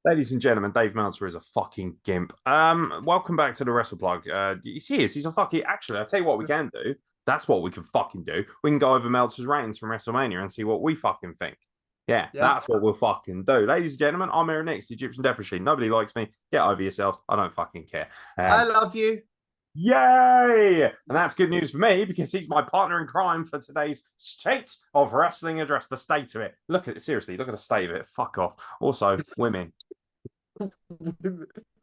Ladies and gentlemen, Dave Meltzer is a fucking gimp. Welcome back to the Wrestle Plug. He's a fucking. Actually, I'll tell you what we can do. That's what we can fucking do. We can go over Meltzer's ratings from WrestleMania and see what we fucking think. Yeah, Yeah. that's what we'll fucking do. Ladies and gentlemen, I'm Aeron the Egyptian Death Machine. Nobody likes me. Get over yourselves. I don't fucking care. I love you. Yay! And that's good news for me because he's my partner in crime for today's State of Wrestling address. The state of it. Look at it. Seriously, look at the state of it. Fuck off. Also, women. I've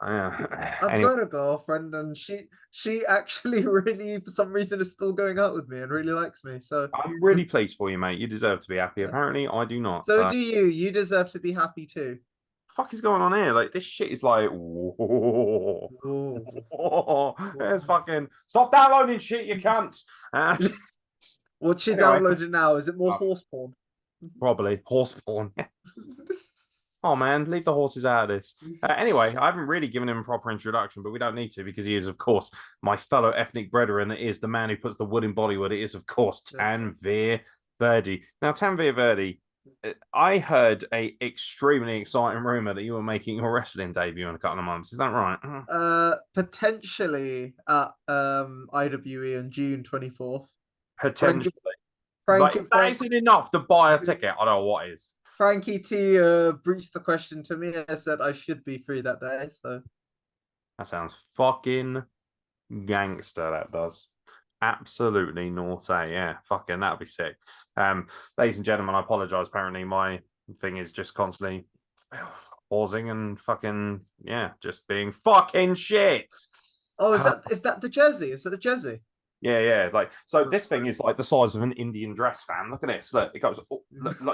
Anyway, got a girlfriend and she actually really for some reason is still going out with me and really likes me. So I'm really pleased for you, mate. You deserve to be happy. Apparently, I do not. so So, do you. You deserve to be happy too. fuck is going on here? Like, this shit is like, whoa, Oh. there's fucking stop downloading shit, you cunt. What's she Anyway, downloading now? Is it more horse porn? probably horse porn. Oh man, leave the horses out of this. Anyway, I haven't really given him a proper introduction, but we don't need to because he is, of course, my fellow ethnic brethren. It is the man who puts the wood in Bollywood. It is, of course, Tanvir Verdi. Now, Tanvir Verdi, I heard a extremely exciting rumor that you were making your wrestling debut in a couple of months. Is that right? Potentially at IWE on June 24th. Potentially. Frankie, If that isn't enough to buy a ticket, I don't know what is. Frankie T breached the question to me. I said I should be free that day. So That sounds fucking gangster, that does. Absolutely naughty. Yeah, fucking that'd be sick. Ladies and gentlemen, I apologize. Apparently, my thing is just constantly pausing and fucking just being fucking shit. oh, is that the jersey? Is that the jersey? Yeah. Like, so this thing is like the size of an Indian dress fan. Look at this. Look, it goes look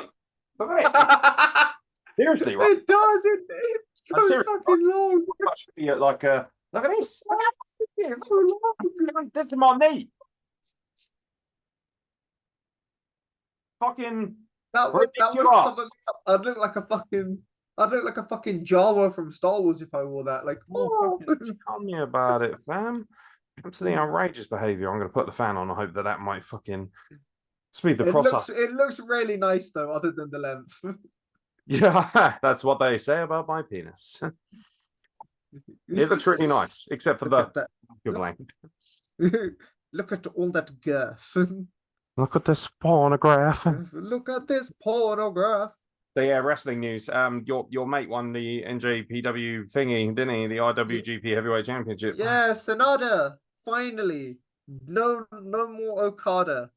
at it. Seriously, right? It does. It goes fucking long. That should be like a look at this. This is my knee. Fucking that would cover me up. I'd look like a fucking Jawa from Star Wars if I wore that. Like, tell me about it, fam. Absolutely outrageous behavior. I'm going to put the fan on. I hope that might fucking speed the process. It looks really nice though, other than the length. Yeah, that's what they say about my penis. It looks really nice, except for the length. Look at all that girth. Look at this pornograph. Look at this pornograph. So yeah, wrestling news. Your mate won the NJPW thingy, didn't he? The IWGP Heavyweight Championship. Yeah, Sonata. Finally, no more Okada.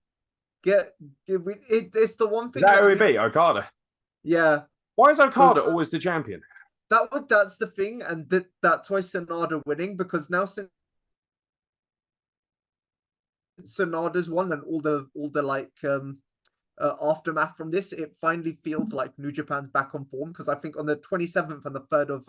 It's the one thing. Is that who he beat? Okada. Yeah. Why is Okada always the champion? That's the thing, and that's why Sonata winning, because now since Sonata's won and all the like aftermath from this, it finally feels like New Japan's back on form, because I think on the 27th and the 3rd of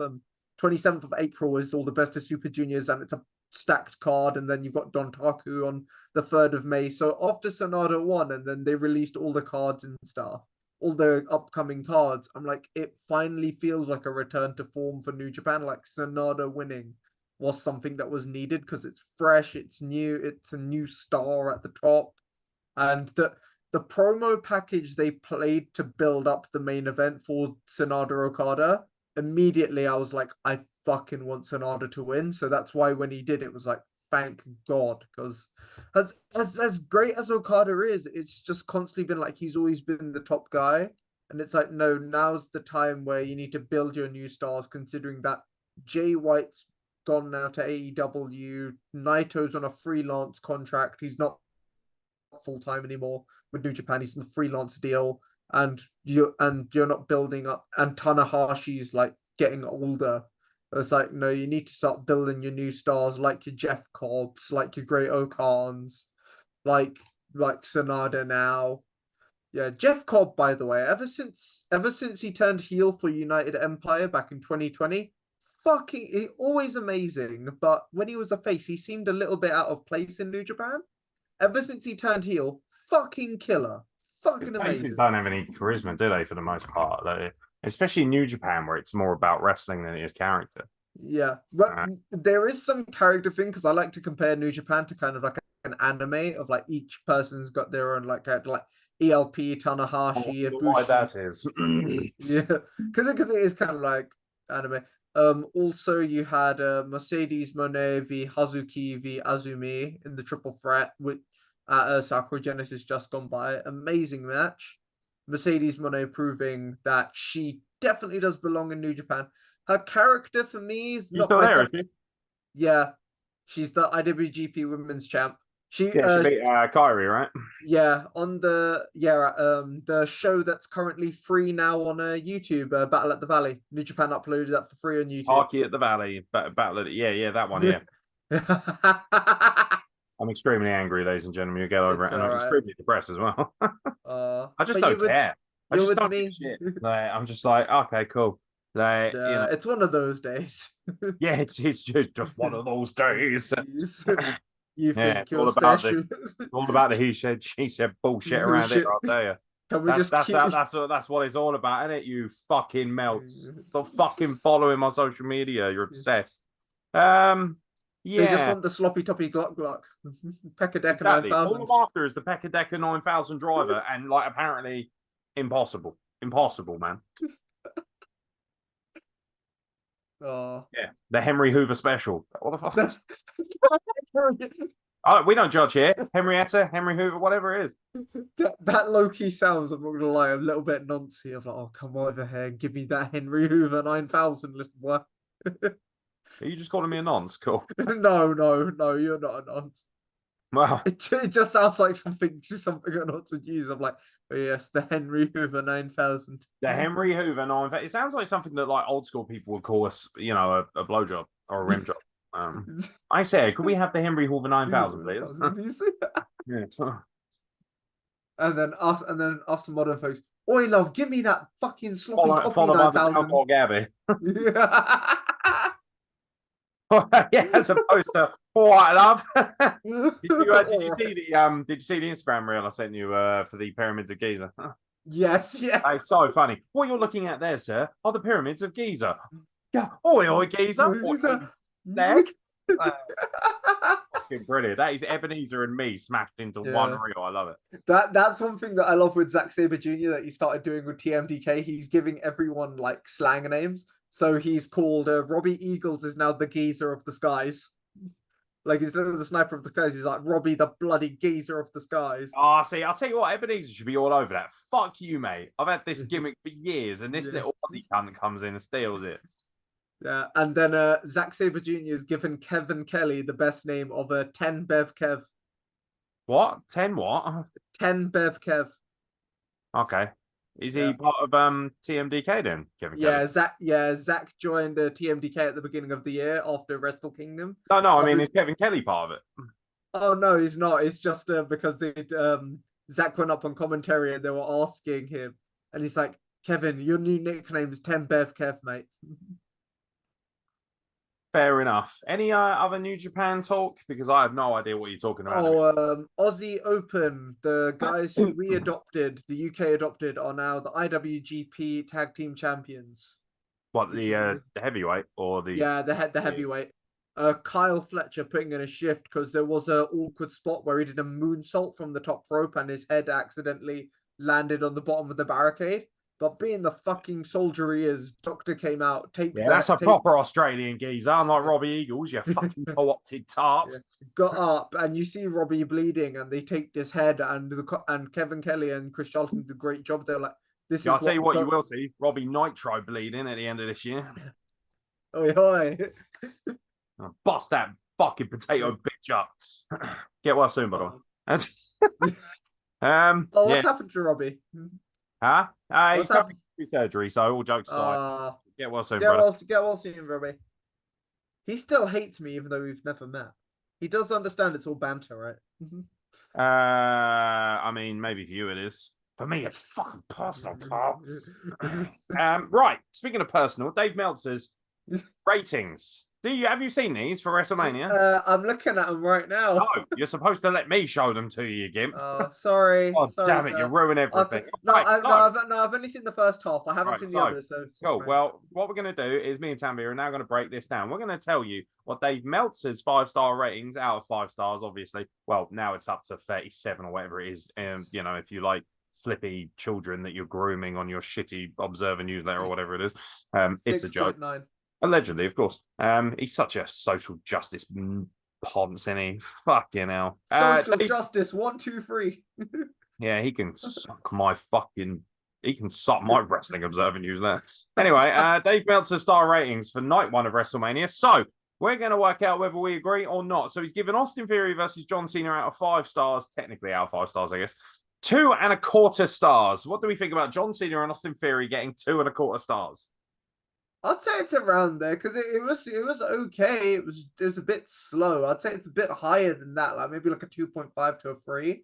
27th of April is all the best of Super Juniors, and it's a stacked card, and then you've got Don Taku on the 3rd of May. So after Sonata won, and then they released all the cards and stuff, all the upcoming cards, I'm like, it finally feels like a return to form for New Japan. Like, Sonata winning was something that was needed because it's fresh, it's new, it's a new star at the top. And the promo package they played to build up the main event for Sonata Okada, immediately I was like, I fucking want Sonata to win. So that's why when he did, it was like, thank God, because as great as Okada is, it's just constantly been like he's always been the top guy, and it's like, no, now's the time where you need to build your new stars, considering that Jay White's gone now to AEW, Naito's on a freelance contract, he's not full-time anymore with New Japan, he's on the freelance deal, and you're not building up, and Tanahashi's like getting older. It's like, no, you need to start building your new stars, like your Jeff Cobbs, like your Great Okans, like Sonata now. Yeah, Jeff Cobb, by the way, ever since he turned heel for United Empire back in 2020, fucking always amazing. But when he was a face, he seemed a little bit out of place in New Japan. Ever since he turned heel, fucking killer. Fucking amazing. Faces don't have any charisma, do they, for the most part? Especially in New Japan, where it's more about wrestling than it is character. Yeah, but there is some character thing, because I like to compare New Japan to kind of like an anime of like each person's got their own like character, like ELP, Tanahashi, Ibushi. Why that is? Yeah, because it is kind of like anime. Also you had Mercedes Moné v Hazuki v Azumi in the triple threat with Sakura Genesis just gone by. Amazing match. Mercedes Moné proving that she definitely does belong in New Japan. Her character for me is You not still my there, cup. is she? Yeah, she's the IWGP Women's Champ. She Yeah, she beat Kyrie, right? yeah, on the show that's currently free now on YouTube, Battle at the Valley. New Japan uploaded that for free on YouTube. Parky at the Valley, Battle at yeah, that one, yeah. I'm extremely angry, ladies and gentlemen. You get over It's it, and all I'm right. extremely depressed as well. I just But don't care. I you're just with don't give a me. shit. Like, I'm just like, okay, cool. Like, It's one of those days. yeah, it's just one of those days. You Yeah, think it's all you're about special. the he said, she said bullshit Oh, around here. shit. I'll tell you. Can we just keep? That's what it's all about, isn't it? You fucking melts. Stop fucking following my social media. You're obsessed. They just Yeah, want the sloppy toppy gluck gluck. Pekka exactly. All 9000. I'm after is the Pekka Decker 9000 driver, and like apparently impossible, man. Oh. Yeah, the Henry Hoover special. What the fuck? We don't judge here. Henrietta, Henry Hoover, whatever it is. That low key sounds, I'm not gonna lie, a little bit noncy. Of like, oh, come over here and give me that Henry Hoover 9000, little boy. Are you just calling me a nonce? Cool. No, you're not a nonce. Well, It just sounds like something a nonce would use. I'm like, oh yes, the Henry Hoover 9000. the Henry Hoover 9000. It sounds like something that like old school people would call us, you know, a blowjob or a rim job. I said, could we have the Henry Hoover 9000, please? Yeah. And then us modern folks. Oi, love, give me that fucking sloppy toppy Followed by the 9000. alcohol Gabby. Yeah, as opposed to what love. Did you see the Instagram reel I sent you for the pyramids of Giza? Yes, yeah. It's so funny. What you're looking at there, sir, are the pyramids of Giza. Yeah, oi, Giza. Leg. Fucking brilliant. That is Ebenezer and me smashed into one reel. I love it. That's one thing that I love with Zack Sabre Jr. that he started doing with TMDK. He's giving everyone like slang names. So he's called Robbie Eagles is now the geezer of the skies. Like instead of the sniper of the skies, he's like Robbie the bloody geezer of the skies. Oh, see, I'll tell you what, Ebenezer should be all over that. Fuck you, mate. I've had this gimmick for years, and this little Aussie cunt comes in and steals it. Yeah, and then Zack Sabre Jr. has given Kevin Kelly the best name of a 10 Bev Kev. What? 10 what? 10 Bev Kev. Okay. Is he part of TMDK then, Kevin Kelly? Zach joined TMDK at the beginning of the year after Wrestle Kingdom. No, I mean, is Kevin Kelly part of it? Oh no, he's not. It's just because Zach went up on commentary and they were asking him, and he's like, "Kevin, your new nickname is 10 Bev Kev, mate." Fair enough. Any other New Japan talk? Because I have no idea what you're talking about. Aussie Open. The guys who we adopted, the UK adopted, are now the IWGP Tag Team Champions. What, the heavyweight or the... Yeah, the heavyweight. Kyle Fletcher putting in a shift because there was an awkward spot where he did a moonsault from the top rope and his head accidentally landed on the bottom of the barricade. But being the fucking soldier he is, Doctor came out, that's a proper Australian geezer, unlike Robbie Eagles, you fucking co-opted tart. Yeah. Got up, and you see Robbie bleeding, and they taped his head, and Kevin Kelly and Chris Charlton did a great job. They're like, this I'll tell you what you will see, Robbie Nitro bleeding at the end of this year. Oi. I'll bust that fucking potato bitch up. Get well soon, by the way. What's happened to Robbie? Huh? He's having surgery, so all jokes aside. Get well soon, brother. Get well soon, Robbie. He still hates me, even though we've never met. He does understand it's all banter, right? I mean, maybe for you it is. For me, it's fucking personal, pal. Right. Speaking of personal, Dave Meltzer's ratings. Have you seen these for Wrestlemania? I'm looking at them right now. No, you're supposed to let me show them to you, Gimp. Sorry. Oh, sorry, damn it, you ruin everything. I've only seen the first half. I haven't seen the others. So cool. Well, what we're going to do is me and Tanvir are now going to break this down. We're going to tell you what Dave Meltzer's 5-star ratings out of 5 stars, obviously. Well, now it's up to 37 or whatever it is. You know, if you like flippy children that you're grooming on your shitty Observer newsletter or whatever it is. It's a joke. 6.9. Allegedly, of course. He's such a social justice ponce, isn't he? Fucking hell. Social justice, 1, 2, 3. Yeah, he can suck my Wrestling Observer newsletter. Anyway, Dave Meltzer star ratings for night 1 of WrestleMania. So we're going to work out whether we agree or not. So he's given Austin Theory versus John Cena out of 5 stars, technically out of 5 stars, I guess. 2.25 stars. What do we think about John Cena and Austin Theory getting 2.25 stars? I'd say it's around there because it was okay. It was a bit slow. I'd say it's a bit higher than that, like maybe like a 2.5 to a 3.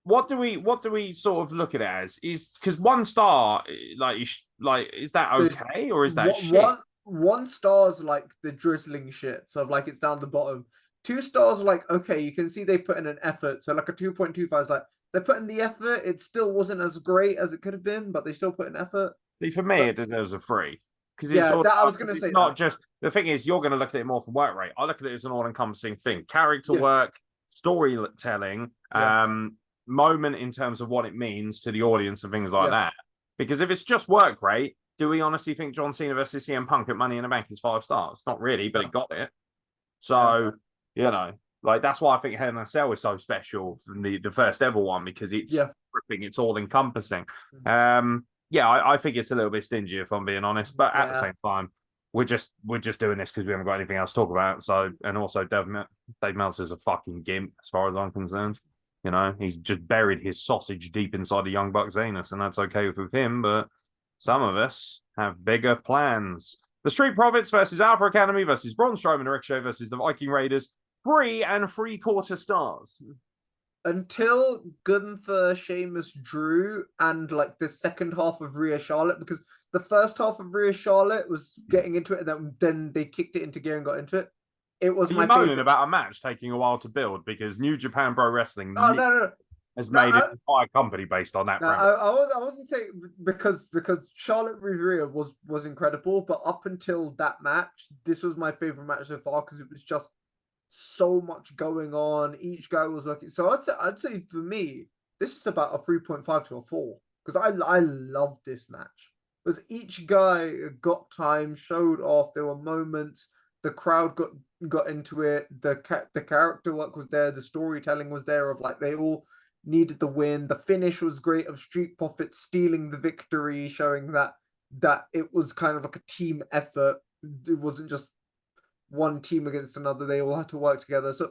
What do we sort of look at it as? Is because 1 star is that okay or is that shit? 1 star's like the drizzling shit, so like it's down the bottom. 2 stars are like, okay, you can see they put in an effort. So like a 2.25 is like they put in the effort. It still wasn't as great as it could have been, but they still put in effort. See, for me, it deserves a 3. Because I was going to say not just the thing is you're going to look at it more from work rate. I look at it as an all-encompassing thing: character work, storytelling, moment in terms of what it means to the audience and things like that. Because if it's just work rate, do we honestly think John Cena versus CM Punk at Money in the Bank is 5 stars? Not really, but it got it. So like that's why I think Hell in a Cell is so special from the first ever one because it's gripping, it's all-encompassing. I think it's a little bit stingy if I'm being honest, but at the same time, we're just doing this because we haven't got anything else to talk about. So, and also Dave Meltzer's a fucking gimp as far as I'm concerned. You know, he's just buried his sausage deep inside the Young Bucks anus, and that's okay with him. But some of us have bigger plans. The Street Profits versus Alpha Academy versus Braun Strowman and Ricochet versus the Viking Raiders. 3.75 stars. Until Gunther, Sheamus, Drew, and like the second half of Rhea Charlotte, because the first half of Rhea Charlotte was getting into it, and then they kicked it into gear and got into it. It was my moaning about a match taking a while to build because New Japan Pro Wrestling has made an entire company based on that. I wasn't saying because Charlotte Rhea was incredible, but up until that match, this was my favorite match so far because it was just so much going on. Each guy was working. So I'd say for me, this is about a 3.5 to a 4 because I love this match because each guy got time, showed off. There were moments. The crowd got into it. The character work was there. The storytelling was there of like they all needed the win. The finish was great of Street Profits stealing the victory, showing that it was kind of like a team effort. It wasn't just one team against another. They all had to work together. So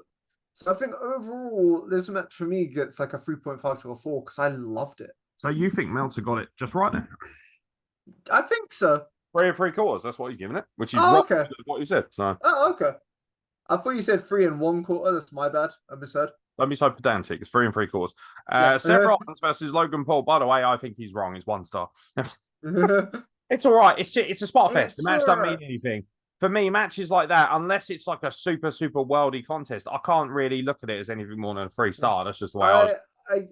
I think overall, this match for me gets like a 3.5 to a 4 because I loved it. So you think Meltzer got it just right then? I think so. 3.75. That's what he's giving it, which is okay. What you said. So. Oh, okay. I thought you said 3.25. That's my bad. I misheard. Don't be so pedantic. It's 3.75. Seth Rollins versus Logan Paul. By the way, I think he's wrong. It's 1 star. It's all right. It's a spot fest. The match doesn't mean anything. For me, matches like that, unless it's like a super worldy contest, I can't really look at it as anything more than a 3 star. That's just the way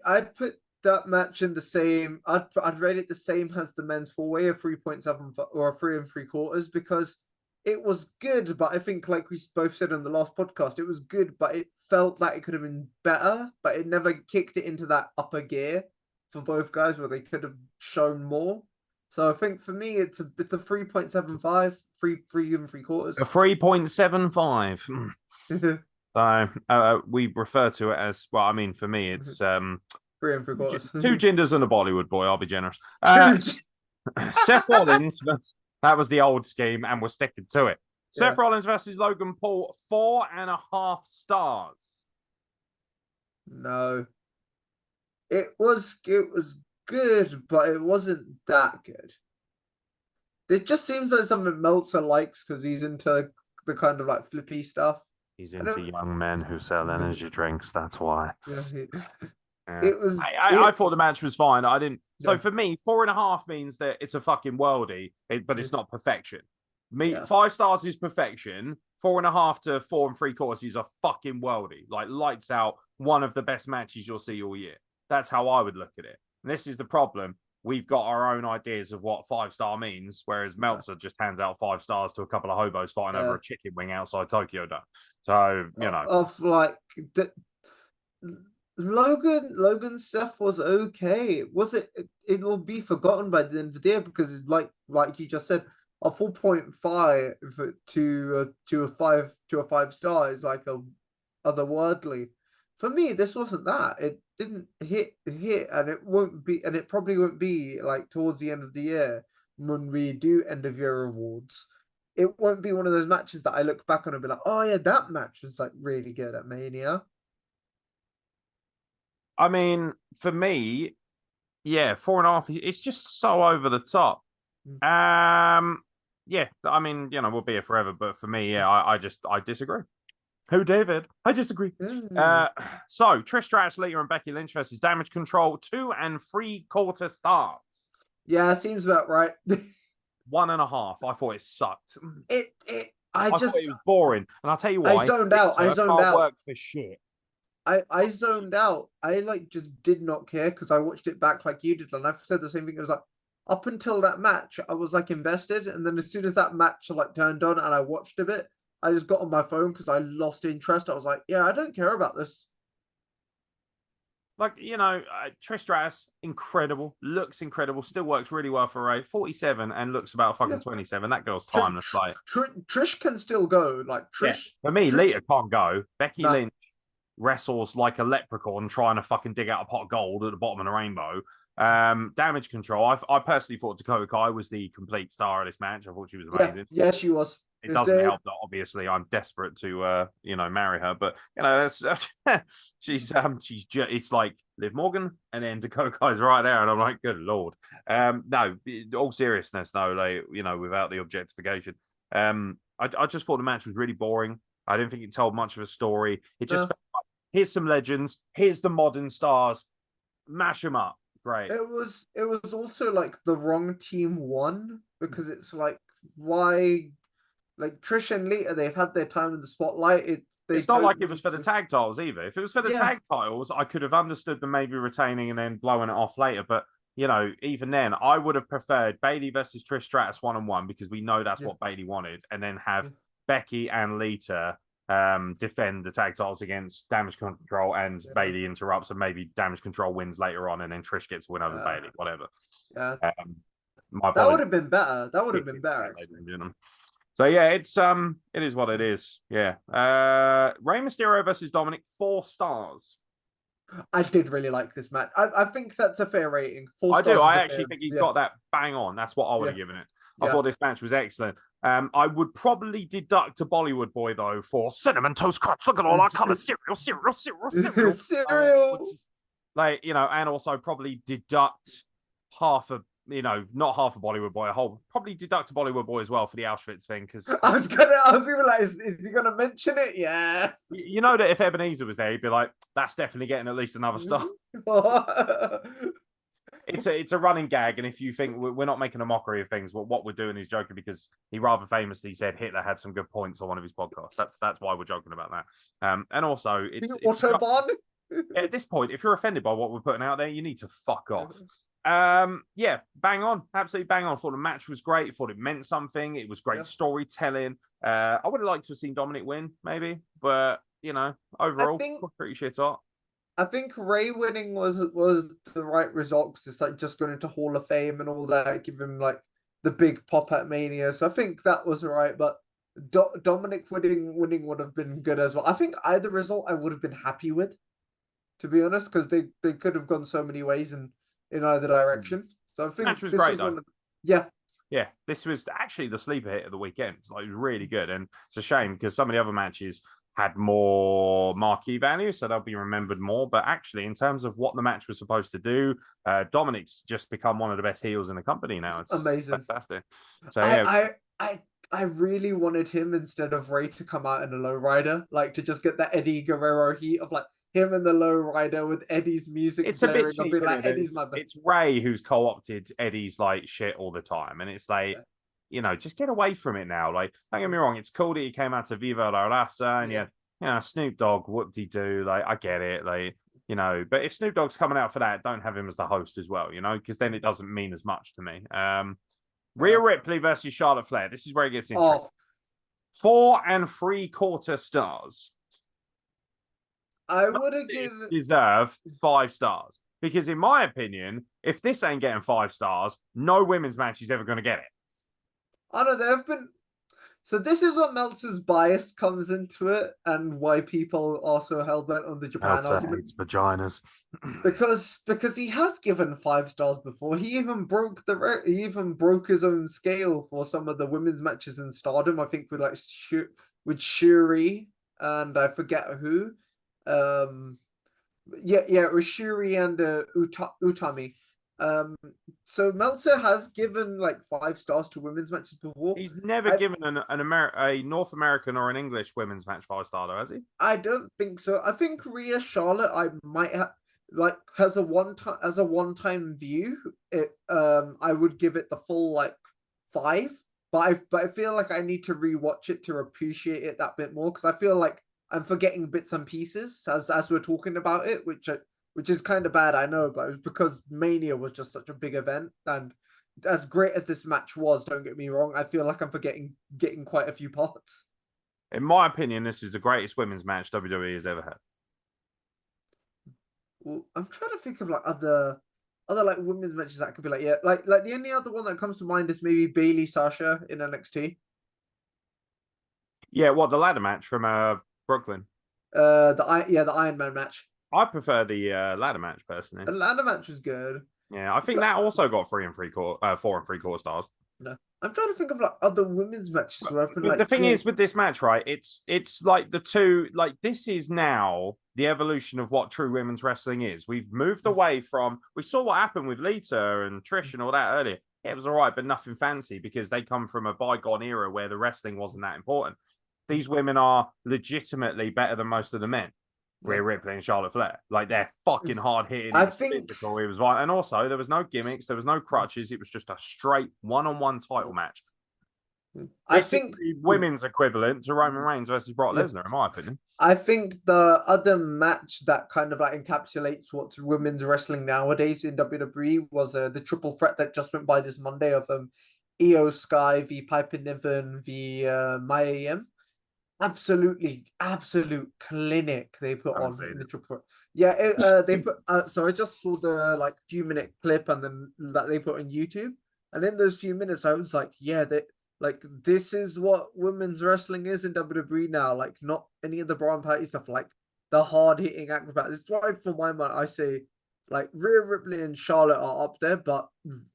I put that match in the same. I'd rate it the same as the men's 4-way, a 3.7 or a 3.75 because it was good. But I think, like we both said on the last podcast, it was good, but it felt like it could have been better. But it never kicked it into that upper gear for both guys where they could have shown more. So I think for me, it's a 3.75, 3.75. A 3.75. So we refer to it as for me, it's 3.75. 2 genders and a Bollywood boy. I'll be generous. Seth Rollins. That was the old scheme, and we're sticking to it. Seth Rollins versus Logan Paul. 4.5 stars. No, it was good, but it wasn't that good. It just seems like something Meltzer likes because he's into the kind of like flippy stuff. He's into young men who sell energy drinks. That's why. It was. I thought the match was fine. I didn't. So for me, 4.5 means that it's a fucking worldie, but it's not perfection. 5 stars is perfection. 4.5 to 4.75 is a fucking worldie. Like lights out, one of the best matches you'll see all year. That's how I would look at it. And this is the problem. We've got our own ideas of what 5-star means, whereas Meltzer just hands out 5 stars to a couple of hobos fighting over a chicken wing outside Tokyo Dome. So, of like Logan's stuff was okay. Was it? It will be forgotten by the end of the year because it's like you just said, a 4.5 to a 5 star is like a otherworldly. For me, this wasn't that. It didn't hit, and it won't be, and it probably won't be like towards the end of the year when we do end of year awards. It won't be one of those matches that I look back on and be like, oh yeah, that match was like really good at Mania. I mean, for me, yeah, 4.5. It's just so over the top. Yeah, I mean, we'll be here forever, but for me, yeah, I disagree. Who, David? I disagree. So Trish Stratus, Lita, and Becky Lynch versus Damage Control, 2 3/4 stars. Yeah, seems about right. 1.5. I thought it sucked. I thought it was boring, and I'll tell you why. I zoned out. I zoned can't out. Work for shit. I zoned out. I just did not care because I watched it back like you did, and I've said the same thing. It was like up until that match, I was like invested, and then as soon as that match like turned on and I watched a bit, I just got on my phone because I lost interest. I was like, yeah, I don't care about this. Like, Trish Stratus, incredible, looks incredible, still works really well for Ray. 47 and looks about fucking 27. That girl's timeless. Trish can still go. Like Trish. Yeah. For me, Lita can't go. Becky Lynch wrestles like a leprechaun trying to fucking dig out a pot of gold at the bottom of the rainbow. Damage Control. I personally thought Dakota Kai was the complete star of this match. I thought she was amazing. Yeah, she was. It doesn't help that obviously I'm desperate to marry her, but that's she's it's like Liv Morgan and then Dakota Kai's right there, and I'm like, good lord. No, all seriousness though, like without the objectification. I just thought the match was really boring. I didn't think it told much of a story. It just felt like, here's some legends, here's the modern stars, mash them up. Great. It was also like the wrong team won because it's like, why? Like Trish and Lita, they've had their time in the spotlight. It's not like it was for the tag titles either. If it was for the tag titles, I could have understood them maybe retaining and then blowing it off later. But even then, I would have preferred Bayley versus Trish Stratus 1-on-1 because we know that's what Bayley wanted, and then have Becky and Lita defend the tag titles against Damage Control, and Bayley interrupts, and maybe Damage Control wins later on, and then Trish gets a win over Bayley. Whatever. Yeah. That would have been better. So yeah, it is what it is. Yeah. Rey Mysterio versus Dominic, 4 stars. I did really like this match. I think that's a fair rating. 4 stars. I actually think he's got that bang on. That's what I would have given it. I thought this match was excellent. I would probably deduct a Bollywood boy though for Cinnamon Toast Crunch. Look at all our colours. Cereal. Cereal. And also probably deduct half a not half a Bollywood boy, probably deduct a Bollywood boy as well for the Auschwitz thing. Because I was gonna like, is he gonna mention it? Yes. That if Ebenezer was there, he'd be like, that's definitely getting at least another star. It's a running gag, and if you think we're not making a mockery of things, what we're doing is joking because he rather famously said Hitler had some good points on one of his podcasts. That's why we're joking about that. And also, it's Autobahn. At this point, if you're offended by what we're putting out there, you need to fuck off. Bang on, absolutely bang on. I thought the match was great. I thought it meant something. It was great storytelling. I would have liked to have seen Dominic win, maybe, but overall, pretty shit hot. I think Ray winning was the right result because it's like just going into Hall of Fame and all that, give him like the big pop at Mania. So I think that was right, but Dominic winning would have been good as well. I think either result I would have been happy with, to be honest, because they could have gone so many ways in either direction. So I think match was great though. Yeah, this was actually the sleeper hit of the weekend. Like, it was really good, and it's a shame because some of the other matches had more marquee value, so they'll be remembered more. But actually, in terms of what the match was supposed to do, Dominic's just become one of the best heels in the company now. It's amazing, fantastic. So yeah, I really wanted him instead of Ray to come out in a lowrider, like to just get that Eddie Guerrero heat of like him in the lowrider with Eddie's music. It's a bit cheap, like, it's Ray who's co-opted Eddie's like shit all the time, and it's like, just get away from it now. Like, don't get me wrong, it's cool that he came out to Viva La Raza and Snoop Dogg, whoop-de-doo, like, I get it, like, but if Snoop Dogg's coming out for that, don't have him as the host as well, because then it doesn't mean as much to me. Rhea Ripley versus Charlotte Flair. This is where it gets interesting. 4 3/4 stars. I would have given deserve 5 stars. Because in my opinion, if this ain't getting 5 stars, no women's match is ever going to get it. I don't know, there have been. So this is what Meltzer's bias comes into it, and why people are so hell-bent on the Japan Meltzer argument. hates vaginas. Because he has given 5 stars before. He even broke his own scale for some of the women's matches in Stardom. I think with with Shuri and I forget who. It was Shuri and Utami. So Meltzer has given like 5 stars to women's matches before. He's never given a North American or an English women's match 5 star, though, has he? I don't think so. I think Rhea Charlotte, I might have like as a one-time view. I would give it the full like 5. But I feel like I need to rewatch it to appreciate it that bit more, because I feel like I'm forgetting bits and pieces as we're talking about it, which is kind of bad, I know, but it was because Mania was just such a big event, and as great as this match was, don't get me wrong, I feel like I'm getting quite a few parts. In my opinion, this is the greatest women's match WWE has ever had. Well, I'm trying to think of like other like women's matches that could be like, yeah, like the only other one that comes to mind is maybe Bailey Sasha in NXT. Yeah, what, the ladder match from Brooklyn? The Iron Man match. I prefer the ladder match personally. The ladder match was good. Yeah, I think that also got 4 and 3/4 stars. No, I'm trying to think of like other women's matches where I've been like. The thing is with this match, right? It's like the two, like this is now the evolution of what true women's wrestling is. We've moved away from. We saw what happened with Lita and Trish and all that earlier. It was all right, but nothing fancy because they come from a bygone era where the wrestling wasn't that important. These women are legitimately better than most of the men. Rhea Ripley and Charlotte Flair, like they're fucking hard hitting. I think physical. It was right, and also there was no gimmicks, there was no crutches. It was just a straight one-on-one title match. I think the women's equivalent to Roman Reigns versus Brock Lesnar, in my opinion. I think the other match that kind of like encapsulates what's women's wrestling nowadays in WWE was the triple threat that just went by this Monday of Io Sky v Piper Niven v Mia Yim. Absolute clinic they put on in the triple. Yeah, they put. So I just saw the like few-minute clip and then that they put on YouTube, and in those few minutes I was like, yeah, this is what women's wrestling is in WWE now. Like not any of the Brian Patty stuff, like the hard-hitting acrobats. It's why, for my mind, I say like Rhea Ripley and Charlotte are up there, but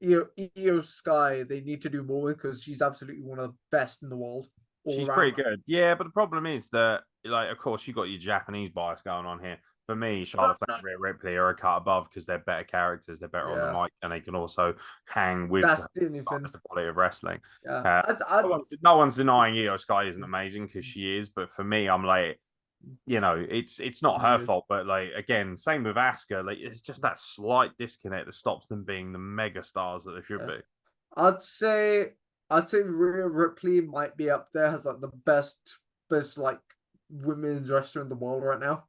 Io Sky they need to do more with, because she's absolutely one of the best in the world. She's pretty good. Yeah, but the problem is that, like, of course, you got your Japanese bias going on here. For me, Charlotte Flair and Rhea Ripley are a cut above because they're better characters, they're better on the mic, and they can also hang with the quality of wrestling. Yeah. No one's denying Io Sky isn't amazing, because she is, but for me, I'm like, you know, it's not her fault, but like again, same with Asuka, like it's just that slight disconnect that stops them being the mega stars that they should be. I'd say Rhea Ripley might be up there as like the best like women's wrestler in the world right now.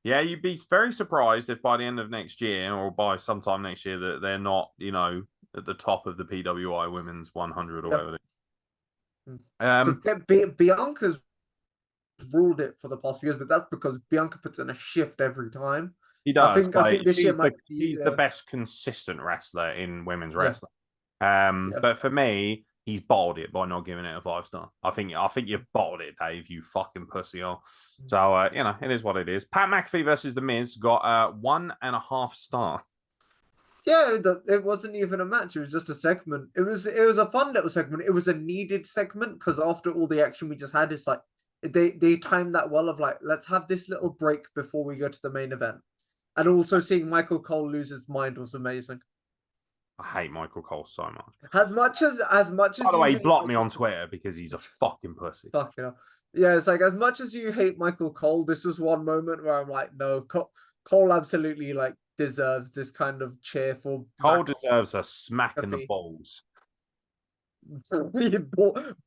Yeah, you'd be very surprised if by the end of next year or by sometime next year that they're not, you know, at the top of the PWI Women's 100 or whatever. Bianca's ruled it for the past few years, but that's because Bianca puts in a shift every time. He does. I think this year he's the best consistent wrestler in women's wrestling. But for me, he's bottled it by not giving it a 5-star. I think you've bottled it, Dave, you fucking pussy hole. So you know, it is what it is. Pat McAfee versus The Miz got 1.5 star. Yeah, it wasn't even a match. It was just a segment. It was a fun little segment. It was a needed segment, because after all the action we just had, it's like they timed that well of like, let's have this little break before we go to the main event. And also seeing Michael Cole lose his mind was amazing. I hate Michael Cole so much. As much as by the way, he blocked me on Twitter because he's a fucking pussy. Fucking hell. Yeah, it's like, as much as you hate Michael Cole, this was one moment where I'm like, no, Cole absolutely like deserves this kind of cheerful. Cole deserves a smack in the balls.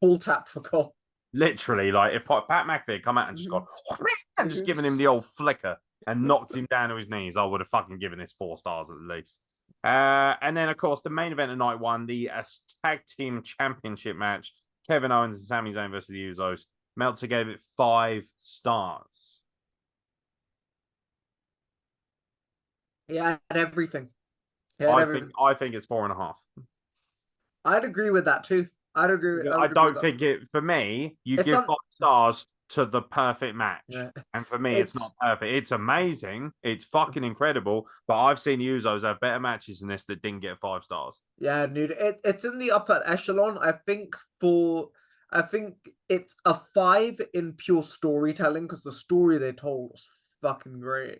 Ball tap for Cole. Literally, like if Pat McAfee had come out and just gone and just given him the old flicker and knocked him down to his knees, I would have fucking given this 4 stars at least. And then, of course, the main event of night one, the tag team championship match, Kevin Owens and Sami Zayn versus the Usos. Meltzer gave it 5 stars. He had everything. He had everything. I think it's 4.5. I'd agree with that too. I would I agree with don't that. think it for me. You It's give on. 5 stars to the perfect match, Yeah. and for me, it's It's not perfect. It's amazing. It's fucking incredible. But I've seen Usos have better matches than this that didn't get 5 stars. yeah, dude. It's in the upper echelon. I think it's a 5 in pure storytelling because the story they told was fucking great.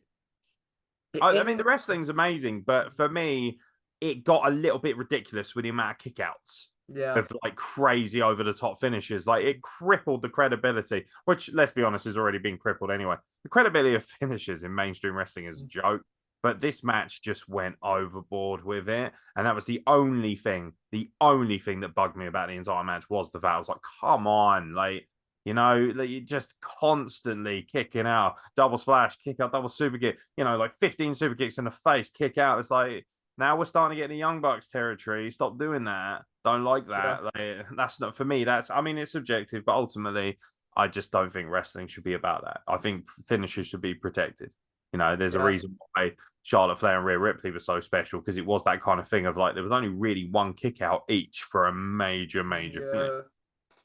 I mean, the wrestling's amazing, but for me, it got a little bit ridiculous with the amount of kickouts Yeah. of like crazy over the top finishes. Like it crippled the credibility, which let's be honest, has already been crippled anyway. The credibility of finishes in mainstream wrestling is a joke. But this match just went overboard with it. And that was the only thing that bugged me about the entire match was the fact I was like, come on, like, you know, like you're just constantly kicking out, double splash, kick out, double super kick, you know, like 15 super kicks in the face, kick out. It's like, now we're starting to get in the Young Bucks territory. Stop doing that. Don't like that. Yeah. Like, that's not for me. I mean, it's subjective, but ultimately, I just don't think wrestling should be about that. I think finishes should be protected. You know, there's a Yeah. reason why Charlotte Flair and Rhea Ripley were so special because it was that kind of thing of like there was only really one kick out each for a major finish.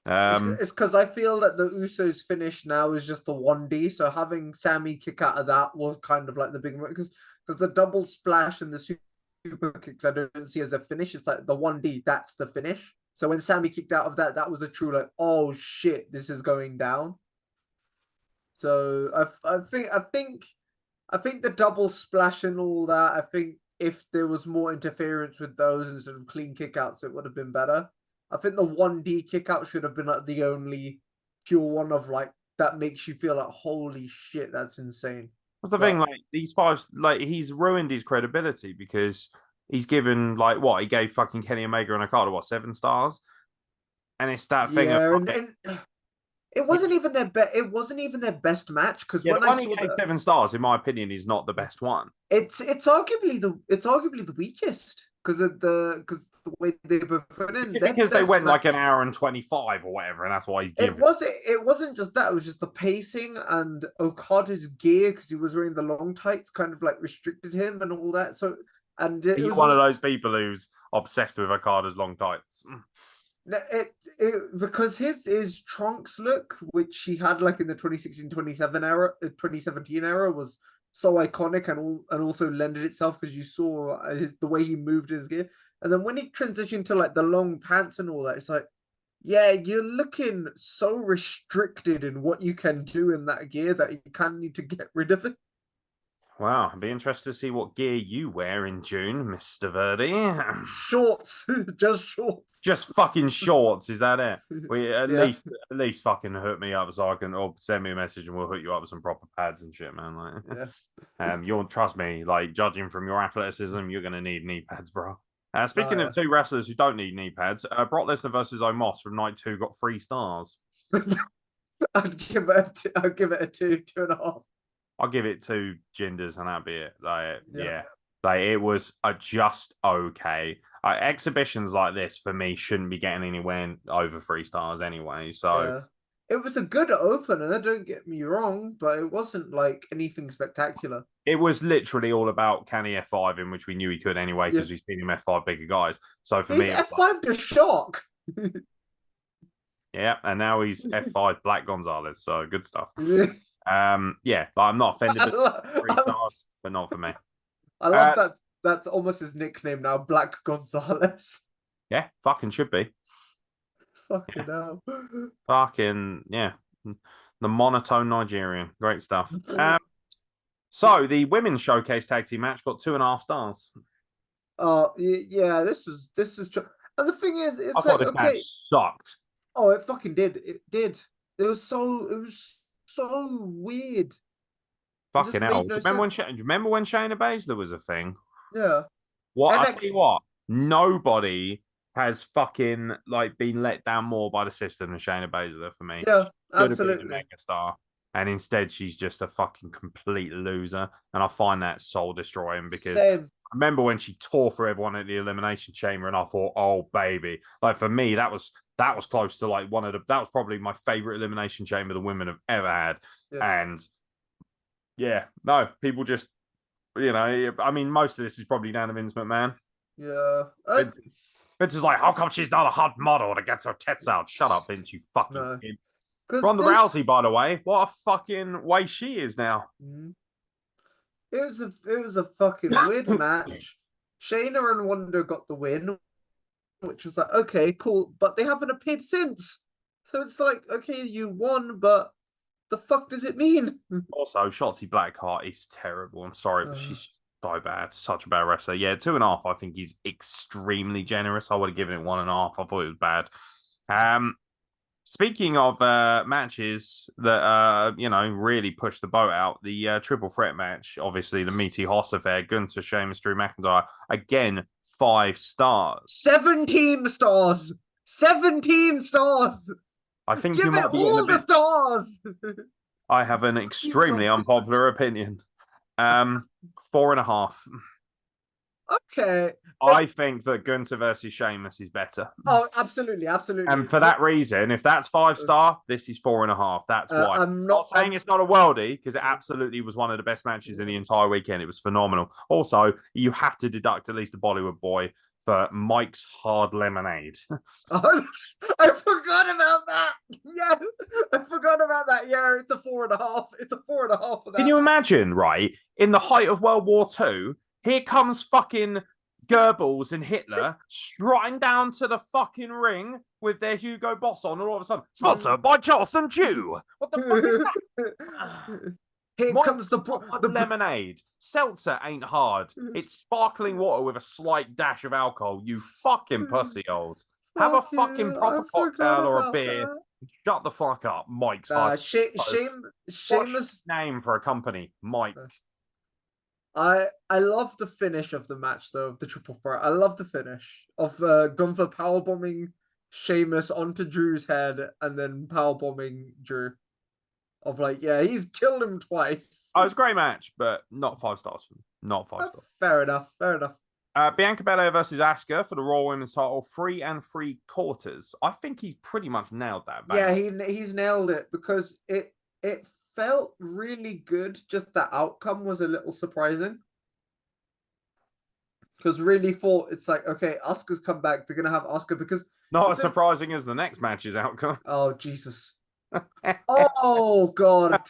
Yeah. Um, It's because I feel that the Usos finish now is just the 1D. So having Sammy kick out of that was kind of like the big because the double splash and the super kicks I don't see as a finish. It's like the 1D, that's the finish. So when Sammy kicked out of that, that was a true like, oh shit, this is going down. So I think the double splash and all that, I think if there was more interference with those instead of clean kickouts, it would have been better. I think the 1D kickout should have been like the only pure one of like that makes you feel like holy shit, that's insane. That's the thing, But like these 5, like he's ruined his credibility because he's given like what he gave fucking Kenny Omega and Okada what 7 stars, and it's that thing of yeah, like, and it yeah, wasn't even their it wasn't even their best match because yeah, when the I one he saw gave the 7 stars, in my opinion, is not the best one. it's arguably the weakest because of the way they were put Is in it their because they best went like an match. hour and 25 or whatever, and that's why he's It given? wasn't. It wasn't just that. It was just the pacing and Okada's gear because he was wearing the long tights, kind of like restricted him and all that. So, and it You're was one of all those people who's obsessed with Okada's long tights. because his Trunks look, which he had like in the 2016-27 era, 2017 era, was so iconic and also lended itself because you saw the way he moved his gear. And then when he transitioned to like the long pants and all that, it's like, yeah, you're looking so restricted in what you can do in that gear that you kind of need to get rid of it. Wow, I'd be interested to see what gear you wear in June, Mr. Verdi. Shorts, just shorts. Just fucking shorts, is that it? We Yeah. at least fucking hook me up so I can, or send me a message and we'll hook you up with some proper pads and shit, man. Like, Yeah. you'll trust me. Like, judging from your athleticism, you're gonna need knee pads, bro. Oh Speaking of yeah. two wrestlers who don't need knee pads, Brock Lesnar versus Omos from night 2 got 3 stars. I'd give it a 2.5. I'll give it 2 gingers and that'd be it. Like, Yeah. yeah, like it was a just okay. Exhibitions like this for me shouldn't be getting anywhere over 3 stars anyway. So Yeah. It was a good opener, don't get me wrong, but it wasn't like anything spectacular. it was literally all about can he F5 in, which we knew he could anyway Yeah. because we've seen him F5 bigger guys. So for He's me, it was like, F5 to shock. yeah, and now he's F5 Black Gonzalez. So good stuff. Yeah. Yeah, but I'm not offended I, with lo- 3 stars, but not for me. I love that. That's almost his nickname now, Black Gonzalez. Yeah, fucking should be. Fucking hell. Fucking yeah, the monotone Nigerian, great stuff. So the women's showcase tag team match got 2.5 stars. Yeah, this was true. And the thing is, I it's thought like this match okay. sucked. Oh, it fucking did. It did. It was so weird. It Fucking just hell. made Do no you remember sense. when Shayna Baszler was a thing? Yeah. What I tell you NX. what, nobody has fucking like been let down more by the system than Shayna Baszler for me. Yeah, She should have been a absolutely. mega star. And instead she's just a fucking complete loser. And I find that soul destroying because Same. I remember when she tore through everyone at the elimination chamber and I thought, oh baby. Like for me, that was close to like that was probably my favorite elimination chamber the women have ever had. Yeah. And yeah, no, people just You know, I mean, most of this is probably down to Vince McMahon. Yeah. Vince is like, how come she's not a hot model that gets her tits out? Shut up, Vince, you fucking No. kid. Because Ronda Rousey, by the way, what a fucking way she is now. It was a fucking weird match. Shayna and Wanda got the win, which was like, okay, cool, but they haven't appeared since. So it's like, okay, you won, but the fuck does it mean? Also, Shotzi Blackheart is terrible. I'm sorry, but she's so bad. Such a bad wrestler. Yeah, 2.5. I think he's extremely generous. I would have given it 1.5. I thought it was bad. Speaking of matches that really pushed the boat out, the triple threat match, obviously the meaty Hoss affair, Gunther, Sheamus, Drew McIntyre, again 5 stars. 17 stars. 17 stars. I think Give you might it be all the stars. I have an extremely unpopular opinion. 4.5. Okay. I think that Gunther versus Sheamus is better. Oh, absolutely, absolutely. And for that reason, if that's 5-star, this is 4.5. That's why. I'm not saying it's not a worldie, because it absolutely was one of the best matches in the entire weekend. It was phenomenal. Also, you have to deduct at least a Bollywood boy for Mike's Hard Lemonade. I forgot about that. Yeah, I forgot about that. Yeah, it's a 4.5. It's a 4.5 for that. Can you imagine, right? In the height of World War II, here comes fucking Goebbels and Hitler strutting down to the fucking ring with their Hugo Boss on, and all of a sudden, sponsored by Charleston Chew. What the fuck is that? Here comes the lemonade. Seltzer ain't hard. It's sparkling water with a slight dash of alcohol. You fucking pussy holes. Have a fucking proper cocktail or a beer. That. Shut the fuck up, Mike's hard. Sheamus name for a company, Mike. I love the finish of the match though, of the triple threat. I love the finish of Gunther powerbombing Sheamus onto Drew's head and then powerbombing Drew. Of like, yeah, he's killed him twice. Oh, it was a great match, but not 5 stars for me. Not 5 stars. Fair enough. Fair enough. Bianca Belair versus Asuka for the Raw Women's title, 3 3/4. I think he's pretty much nailed that. Yeah, he's nailed it because it felt really good. Just the outcome was a little surprising. Because really thought it's like, okay, Asuka's come back. They're gonna have Asuka because not as surprising as the next match's outcome. Oh Jesus. Oh God.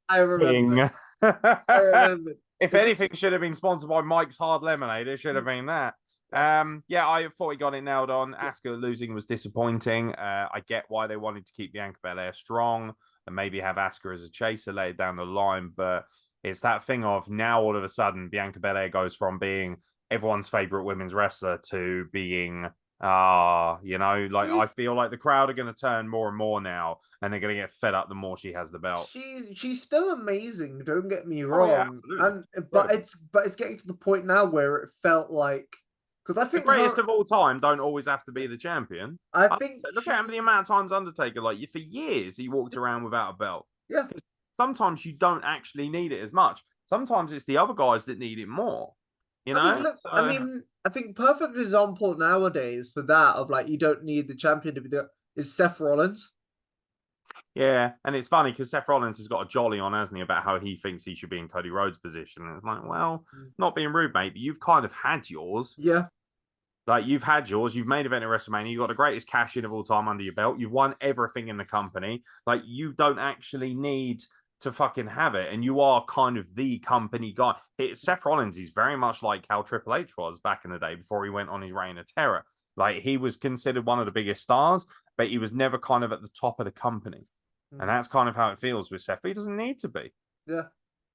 I remember. I remember. If anything should have been sponsored by Mike's Hard Lemonade, it should have been that. Yeah, I thought he got it nailed on. Asuka losing was disappointing. I get why they wanted to keep Bianca Belair strong and maybe have Asuka as a chaser later down the line, but it's that thing of now all of a sudden Bianca Belair goes from being everyone's favorite women's wrestler to being I feel like the crowd are going to turn more and more now, and they're going to get fed up the more she has the belt. She's still amazing. Don't get me wrong, but it's getting to the point now where it felt like because I think the greatest of all time don't always have to be the champion. I think look at the amount of times Undertaker, like for years, he walked around without a belt. Yeah, sometimes you don't actually need it as much. Sometimes it's the other guys that need it more. You know, I think perfect example nowadays for that of like you don't need the champion to be there is Seth Rollins. Yeah, and it's funny because Seth Rollins has got a jolly on, hasn't he, about how he thinks he should be in Cody Rhodes' position. And it's like, well, not being rude, mate, but you've kind of had yours. Yeah. Like, you've had yours. You've made event at WrestleMania. You've got the greatest cash in of all time under your belt. You've won everything in the company. Like, you don't actually need to fucking have it, and you are kind of the company guy. Seth Rollins is very much like how Triple H was back in the day before he went on his reign of terror. Like, he was considered one of the biggest stars, but he was never kind of at the top of the company. And that's kind of how it feels with Seth, but he doesn't need to be. Yeah,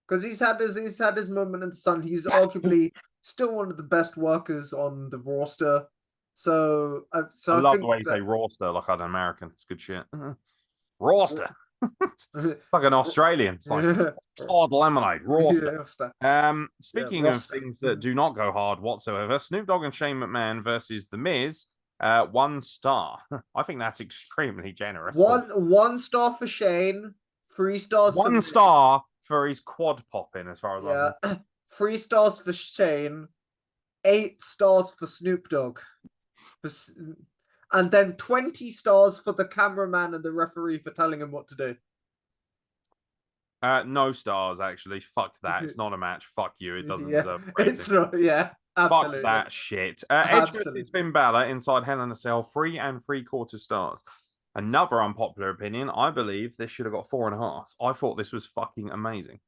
because he's had his moment in the sun. He's arguably still one of the best workers on the roster. So I love the way you say roster like I'm an American. It's good shit. Roster. Like an Australian. It's like hard lemonade. Roster. Speaking of things that do not go hard whatsoever, Snoop Dogg and Shane McMahon versus The Miz. 1 star. I think that's extremely generous. 1 star for Shane. 3 stars. 1 star for his quad popping, as far as I know. 3 stars for Shane. 8 stars for Snoop Dogg. And then 20 stars for the cameraman and the referee for telling him what to do. No stars, actually. Fuck that. It's not a match. Fuck you. It doesn't Yeah, deserve a rating. it's not. Yeah, Fuck absolutely. that shit. Edge versus Absolutely. Finn Balor inside Hell in a Cell, 3 3/4 stars. Another unpopular opinion. I believe this should have got 4.5. I thought this was fucking amazing.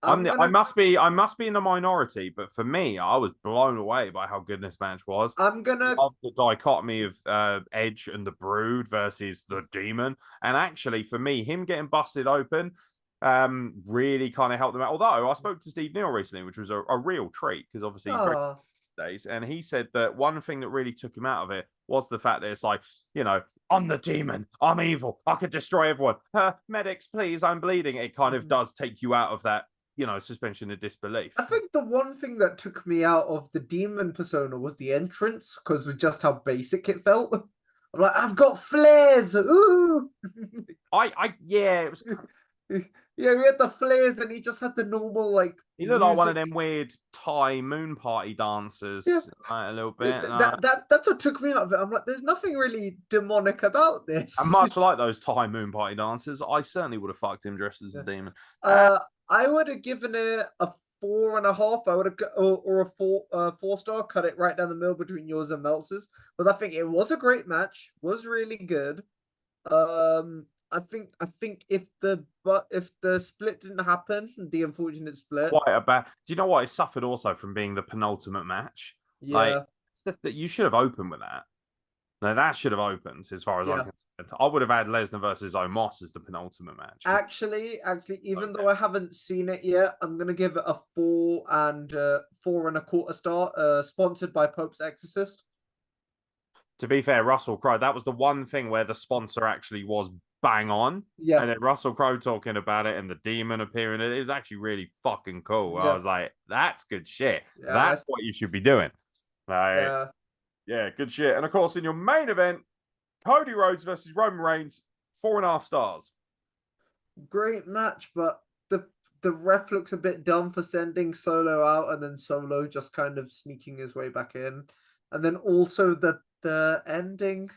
I must be in the minority, but for me, I was blown away by how good this match was. I'm gonna Love the dichotomy of Edge and the Brood versus the Demon, and actually, for me, him getting busted open really kind of helped them out. Although I spoke to Steve Neal recently, which was a real treat because obviously days, and he said that one thing that really took him out of it was the fact that it's like, I'm the demon, I'm evil, I could destroy everyone. Medics, please, I'm bleeding. It kind of does take you out of that, suspension of disbelief. I think the one thing that took me out of the demon persona was the entrance, because of just how basic it felt. I'm like, I've got flares. Ooh. Yeah, it was. Yeah, we had the flares, and he just had the normal like. He looked like one of them weird Thai moon party dancers, a little bit. That's what took me out of it. I'm like, there's nothing really demonic about this. And much like those Thai moon party dancers, I certainly would have fucked him dressed as a demon. I would have given it a 4.5. I would have, or a 4-star. Cut it right down the middle between yours and Meltzers, because I think it was a great match. Was really good. I think if the split didn't happen, the unfortunate split. Do you know what? It suffered also from being the penultimate match. Yeah. Like, that you should have opened with that. No, that should have opened as far as I'm concerned. I would have had Lesnar versus Omos as the penultimate match. Actually, even though I haven't seen it yet, I'm gonna give it a 4.25 star. Sponsored by Pope's Exorcist. To be fair, Russell Crowe, that was the one thing where the sponsor actually was bang on. Yeah. And then Russell Crowe talking about it and the demon appearing. It was actually really fucking cool. Yeah. I was like, that's good shit. Yeah, that's what you should be doing. Yeah, good shit. And of course, in your main event, Cody Rhodes versus Roman Reigns, 4.5 stars. Great match, but the ref looks a bit dumb for sending Solo out and then Solo just kind of sneaking his way back in. And then also the ending.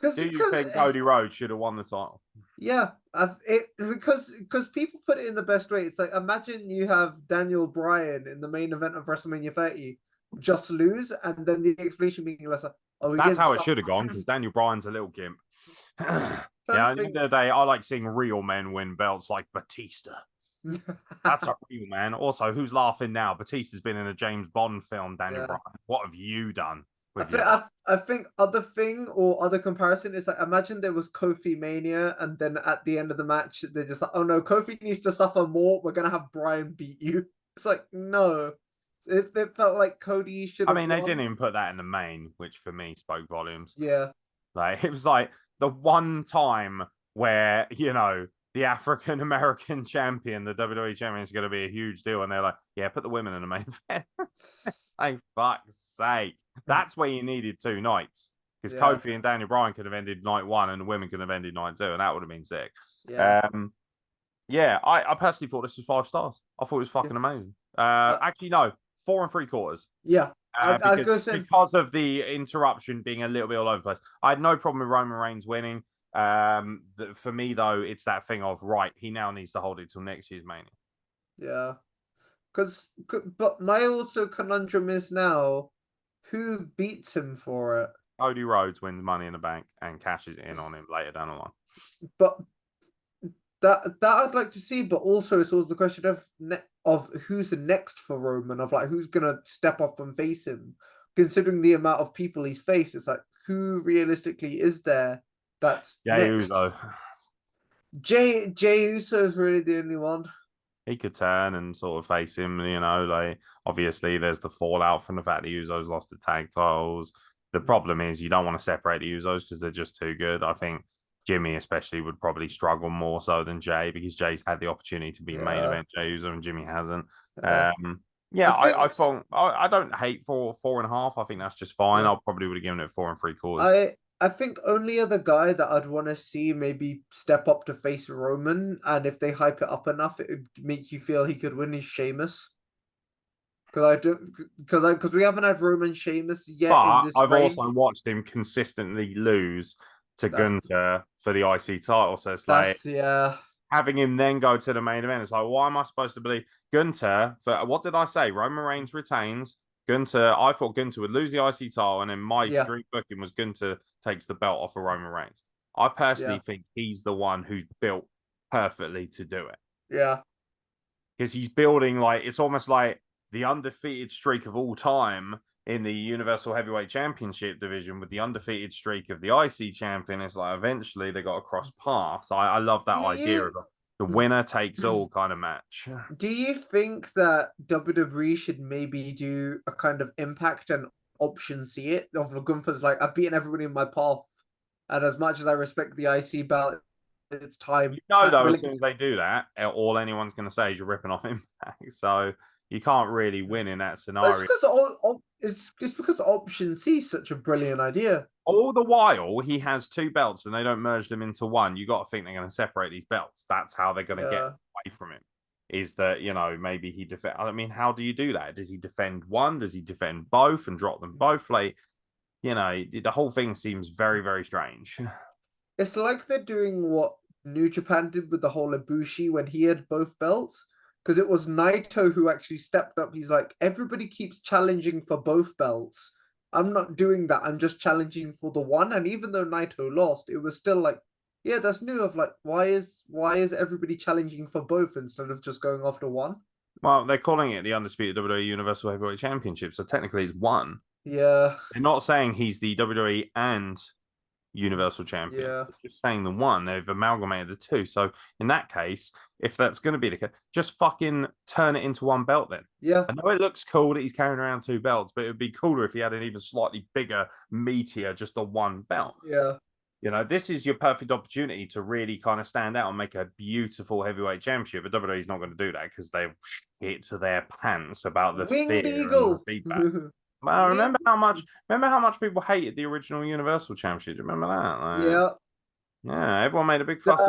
Do you think Cody Rhodes should have won the title? Yeah, because people put it in the best way. It's like, imagine you have Daniel Bryan in the main event of WrestleMania 30, just lose, and then the explanation being less. That's how it should have gone, because Daniel Bryan's a little gimp. At the end of the day, I like seeing real men win belts like Batista. That's a real man. Also, who's laughing now? Batista's been in a James Bond film, Daniel Bryan. What have you done? I think other comparison is like, imagine there was Kofi Mania, and then at the end of the match, they're just like, oh no, Kofi needs to suffer more. We're gonna have Bryan beat you. It's like, no. It felt like Cody should have they didn't even put that in the main, which for me spoke volumes. Yeah. Like, it was like the one time where, the African American champion, the WWE champion, is going to be a huge deal. And they're like, yeah, put the women in the main event. Like, fuck's sake. That's where you needed 2 nights. Because Kofi and Daniel Bryan could have ended night 1 and the women could have ended night 2. And that would have been sick. Yeah. I personally thought this was 5 stars. I thought it was fucking amazing. Actually, no, 4 3/4. Yeah. Because of the interruption being a little bit all over the place. I had no problem with Roman Reigns winning. For me, though, it's that thing of, right, he now needs to hold it till next year's Mania. Yeah. But my also conundrum is now, who beats him for it? Cody Rhodes wins Money in the Bank and cashes in on him later down the line. But that I'd like to see, but also it's always the question of who's the next for Roman, of like, who's gonna step up and face him. Considering the amount of people he's faced, it's like, who realistically is there that's Jey next? Uso. Jey Uso is really the only one. He could turn and sort of face him, like, obviously there's the fallout from the fact that Usos lost the tag titles. The problem is you don't want to separate the Usos because they're just too good. I think Jimmy especially would probably struggle more so than Jey, because Jay's had the opportunity to be main event Jey Uso and Jimmy hasn't. I don't hate 4.5. I think that's just fine. I probably would have given it 4 3/4. I think only other guy that I'd want to see maybe step up to face Roman, and if they hype it up enough, it would make you feel he could win, is Sheamus. Because we haven't had Roman Sheamus yet. But in this I've reign. also watched him consistently lose to Gunther for the IC title. So it's like, having him then go to the main event. It's like, why am I supposed to believe Gunter? For what did I say? Roman Reigns retains. Gunter, I thought Gunter would lose the IC title, and then my Yeah, dream booking was Gunter takes the belt off of Roman Reigns. I yeah, personally think he's the one who's built perfectly to do it yeah. because he's building like it's almost like the undefeated streak of all time in the Universal Heavyweight Championship division with the undefeated streak of the IC champion. It's like eventually they got to cross paths. I love that Do idea you of the winner takes all kind of match. do you think that WWE should maybe do a kind of Impact and Option See It of Gunther's like I've beaten everybody in my path, and as much as I respect the IC belt, it's time. You know, though, as Really, soon as they do that, all anyone's going to say is you're ripping off Impact. So you can't really win in that but scenario. it's because Option C is such a brilliant idea. All the while, he has two belts and they don't merge them into one. You got to think they're going to separate these belts. That's how they're going to get Yeah. away from him. Is that, maybe he defend. I mean, how do you do that? Does he defend one? Does he defend both and drop them both? Like, the whole thing seems very, very strange. It's like they're doing what New Japan did with the whole Ibushi when he had both belts. Because it was Naito who actually stepped up. He's like, everybody keeps challenging for both belts. I'm not doing that. I'm just challenging for the one. And even though Naito lost, it was still like, yeah, that's new. Of like, why is everybody challenging for both instead of just going after one? Well, they're calling it the undisputed WWE Universal Heavyweight Championship, so technically it's one. Yeah, They're not saying he's the WWE and Universal Champion. yeah, They're just saying the one. They've amalgamated the two. So in that case, if that's going to be the case, just fucking turn it into one belt then. yeah, I know it looks cool that he's carrying around two belts, but it would be cooler if he had an even slightly bigger, meatier, just the one belt. yeah. This is your perfect opportunity to really kind of stand out and make a beautiful heavyweight championship. But WWE's not going to do that because they've shit to their pants about the Winged fear and the Eagle. feedback. Well, remember how much people hated the original Universal Championship. Do you remember that? Yeah, Yeah, everyone made a big fuss.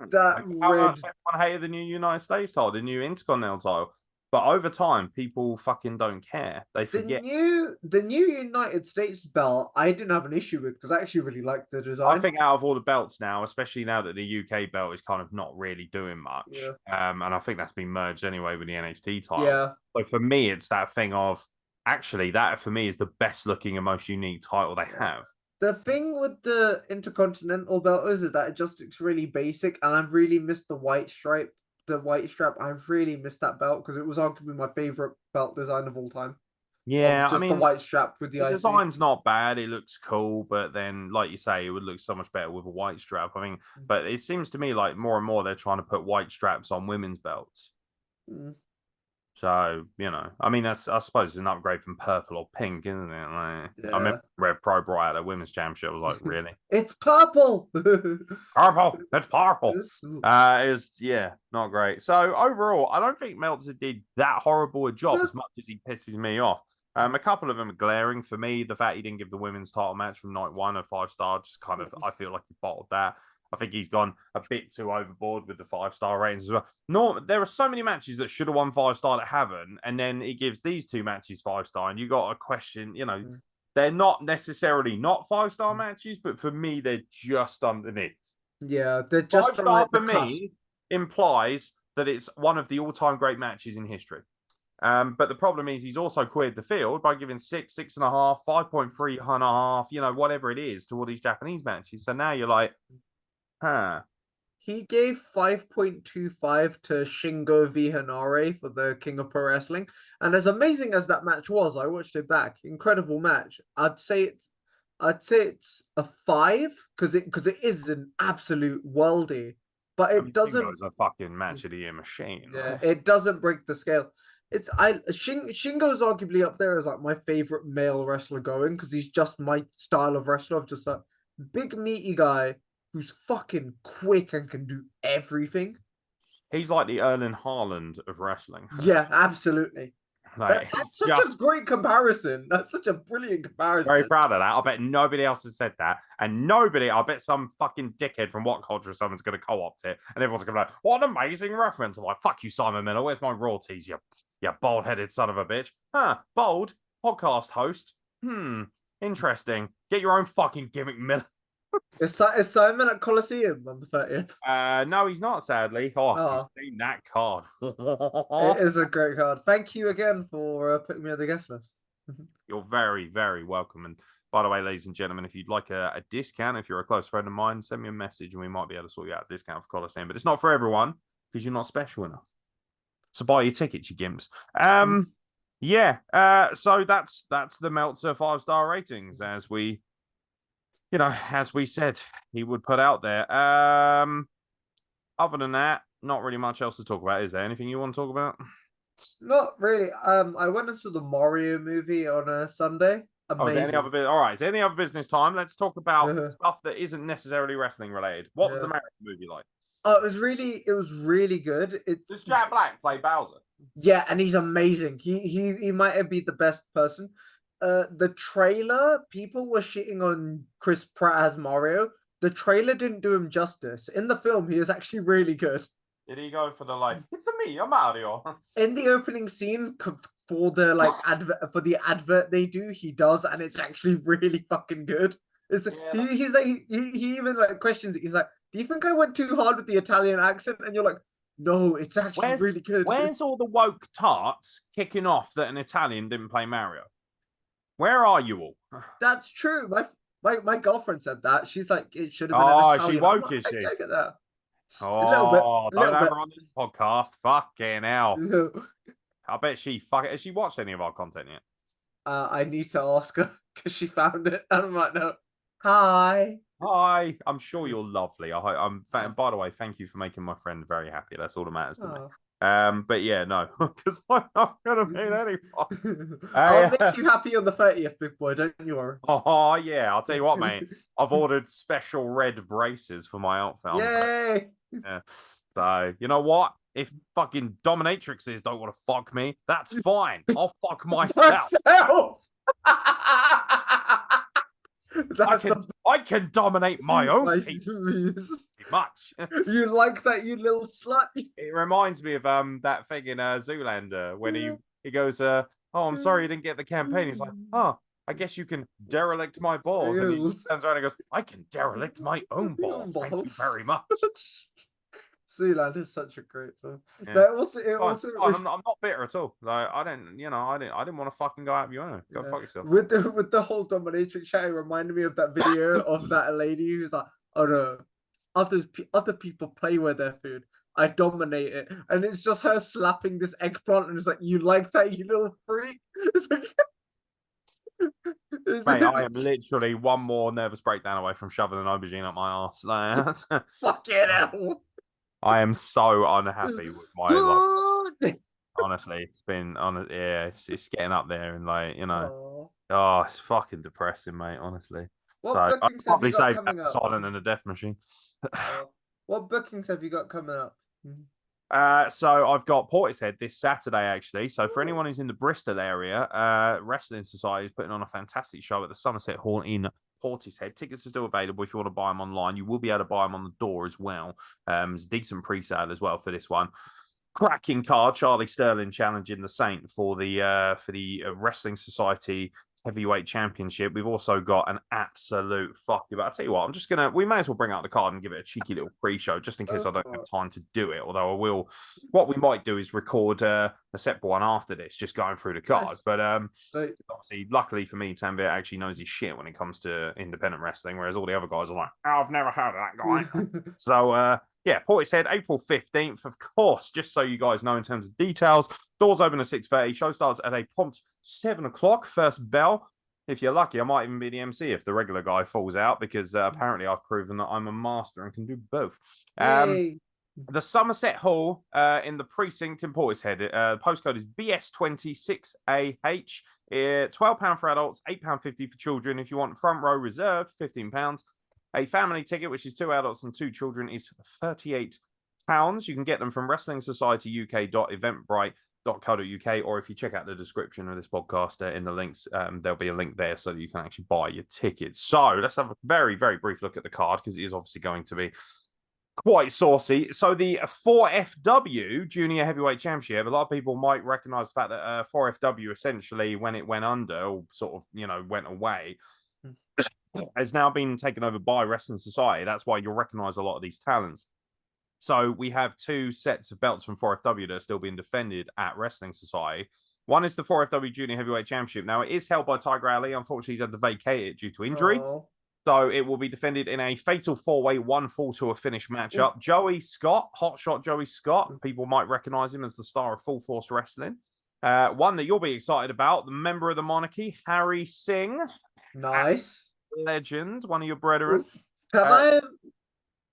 that How red. much everyone hated the new United States title, the new Intercontinental title. But over time, people fucking don't care. They forget. The new United States belt, I didn't have an issue with because I actually really liked the design. I think out of all the belts now, especially now that the UK belt is kind of not really doing much, Yeah. and I think that's been merged anyway with the NXT title. Yeah. So for me, it's that thing of actually that for me is the best looking and most unique title they have. The thing with the Intercontinental belt is that it just looks really basic, and I've really missed the white stripe. The white strap, I really missed that belt because it was arguably my favorite belt design of all time. Yeah, just the white strap with the IC. design's not bad. It looks cool, but then, like you say, it would look so much better with a white strap. I mean, but it seems to me like more and more they're trying to put white straps on women's belts. Mm. So, I mean, I suppose it's an upgrade from purple or pink, isn't it? Like, Yeah. I remember Red Pro brought out a women's championship. I was like, really? It's purple. Purple. It's purple. Not great. So overall, I don't think Meltzer did that horrible a job as much as he pisses me off. A couple of them are glaring for me. The fact he didn't give the women's title match from night one a 5-star, just kind of, I feel like he bottled that. I think he's gone a bit too overboard with the 5-star ratings as well. No, there are so many matches that should have won 5-star that haven't, and then he gives these two matches 5-star, and you got a question. They're not necessarily not 5-star matches, but for me, they're just underneath. Yeah, they're just 5-star for me implies that it's one of the all-time great matches in history. But the problem is he's also queered the field by giving 6, 6.5, 5.3.5, whatever it is to all these Japanese matches. So now you're like, huh. He gave 5.25 to Shingo v Hanare for the King of Pro Wrestling. And as amazing as that match was, I watched it back. Incredible match. I'd say it's a 5 because it is an absolute worldie. But it doesn't. Shingo's a fucking match of the year machine. Yeah, right? it doesn't break the scale. Shingo's arguably up there as like my favorite male wrestler going because he's just my style of wrestler of just a big meaty guy who's fucking quick and can do everything. He's like the Erling Haaland of wrestling. Yeah, absolutely. Like, that's such a great comparison. That's such a brilliant comparison. Very proud of that. I bet nobody else has said that. And I bet some fucking dickhead from What Culture or someone's going to co-opt it. And everyone's going to be like, what an amazing reference. I'm like, fuck you, Simon Miller. Where's my royalties, you bald-headed son of a bitch? Huh, bold, podcast host. Interesting. Get your own fucking gimmick, Miller. Is Simon at Coliseum on the 30th? No, he's not, sadly. Oh, Oh. you've seen that card. It is a great card. Thank you again for putting me on the guest list. You're very, very welcome. And by the way, ladies and gentlemen, if you'd like a discount, if you're a close friend of mine, send me a message and we might be able to sort you out a discount for Coliseum. But it's not for everyone because you're not special enough. So buy your tickets, you gimps. Yeah. So that's the Meltzer 5-star ratings as we said he would put out there. Other than that, not really much else to talk about. Is there anything you want to talk about? Not really. I went into the Mario movie on a Sunday. Amazing. Oh, is there any other all right, is there any other business time? Let's talk about stuff that isn't necessarily wrestling related. What was the Mario movie like? Oh, it was really good. Does Jack Black play Bowser? Yeah, and he's amazing. He might be the best person. The trailer, people were shitting on Chris Pratt as Mario. The trailer didn't do him justice. In the film, he is actually really good. Did he go for the it's me, I'm Mario? In the opening scene for the advert they do, he does, and it's actually really fucking good. He's like he even like questions it. He's like, "Do you think I went too hard with the Italian accent?" And you're like, "No, it's actually really good." Where's all the woke tarts kicking off that an Italian didn't play Mario? Where are you all? That's true. My girlfriend said that. She's like, it should have been. Oh, she woke, is she? I get that. Oh, don't have her on this podcast. Fucking hell. I bet she has she watched any of our content yet? I need to ask her because she found it. I'm like, no. Hi. I'm sure you're lovely. By the way, thank you for making my friend very happy. That's all that matters to me. But yeah, no, because I'm not gonna meet anyone. I'll make you happy on the 30th, big boy. Don't you worry. Oh yeah, I'll tell you what, mate. I've ordered special red braces for my outfit. Yay! Yeah. So you know what? If fucking dominatrixes don't want to fuck me, that's fine. I'll fuck myself. I can dominate my own people. Much. You like that, you little slut? It reminds me of that thing in Zoolander when he goes, "Oh, I'm sorry you didn't get the campaign." He's like, "Oh, I guess you can derelict my balls." And he turns around and goes, "I can derelict my own balls. Thank you very much." Zoolander is such a great film. Yeah. But I'm not bitter at all. Like I didn't want to fucking go out of your own. Go fuck yourself. With the whole dominatrix chat, it reminded me of that video of that lady who's like, "Oh no, other people play with their food. I dominate it," and it's just her slapping this eggplant, and it's like, "You like that, you little freak?" It's like, mate, I am literally one more nervous breakdown away from shoving an aubergine up my arse. Like, fucking hell. I am so unhappy with my life. Honestly, it's been it's getting up there, and it's fucking depressing, mate. Honestly, I'd probably say Silent and the Death Machine. What bookings have you got coming up? So I've got Portishead this Saturday, actually. So for anyone who's in the Bristol area, Wrestling Society is putting on a fantastic show at the Somerset Hall in Portishead. Tickets are still available if you want to buy them online. You will be able to buy them on the door as well. There's a decent pre-sale as well for this one. Cracking card, Charlie Sterling challenging the Saint for the Wrestling Society Heavyweight Championship. We've also got an absolute fuck you. But I'll tell you what, we may as well bring out the card and give it a cheeky little pre-show just in case I don't have time to do it. Although I will, what we might do is record a separate one after this, just going through the card. But obviously, luckily for me, Tanvir actually knows his shit when it comes to independent wrestling, whereas all the other guys are like, "Oh, I've never heard of that guy." So yeah, Portishead, April 15th, of course, just so you guys know in terms of details. Doors open at 6:30. Show starts at a prompt 7 o'clock. First bell. If you're lucky, I might even be the MC if the regular guy falls out, because apparently I've proven that I'm a master and can do both. The Somerset Hall in the precinct in Portishead. Postcode is BS26AH. £12 for adults, £8.50 for children. If you want front row reserved, £15. A family ticket, which is 2 adults and 2 children, is £38. You can get them from WrestlingSocietyUK.eventbrite.co.uk, or if you check out the description of this podcast in the links, there'll be a link there so that you can actually buy your tickets. So let's have a very, very brief look at the card, because it is obviously going to be quite saucy. So the 4FW Junior Heavyweight Championship, a lot of people might recognize the fact that 4FW essentially, when it went under, or sort of, went away, has now been taken over by Wrestling Society. That's why you'll recognize a lot of these talents. So we have 2 sets of belts from 4FW that are still being defended at Wrestling Society. One is the 4FW Junior Heavyweight Championship. Now, it is held by Tiger Ali. Unfortunately, he's had to vacate it due to injury. Oh. So it will be defended in a fatal 4-way, 1 fall to a finish matchup. Joey Scott, hotshot Joey Scott. People might recognize him as the star of Full Force Wrestling. One that you'll be excited about, the member of the monarchy, Harry Singh. Nice. Legend, one of your brethren.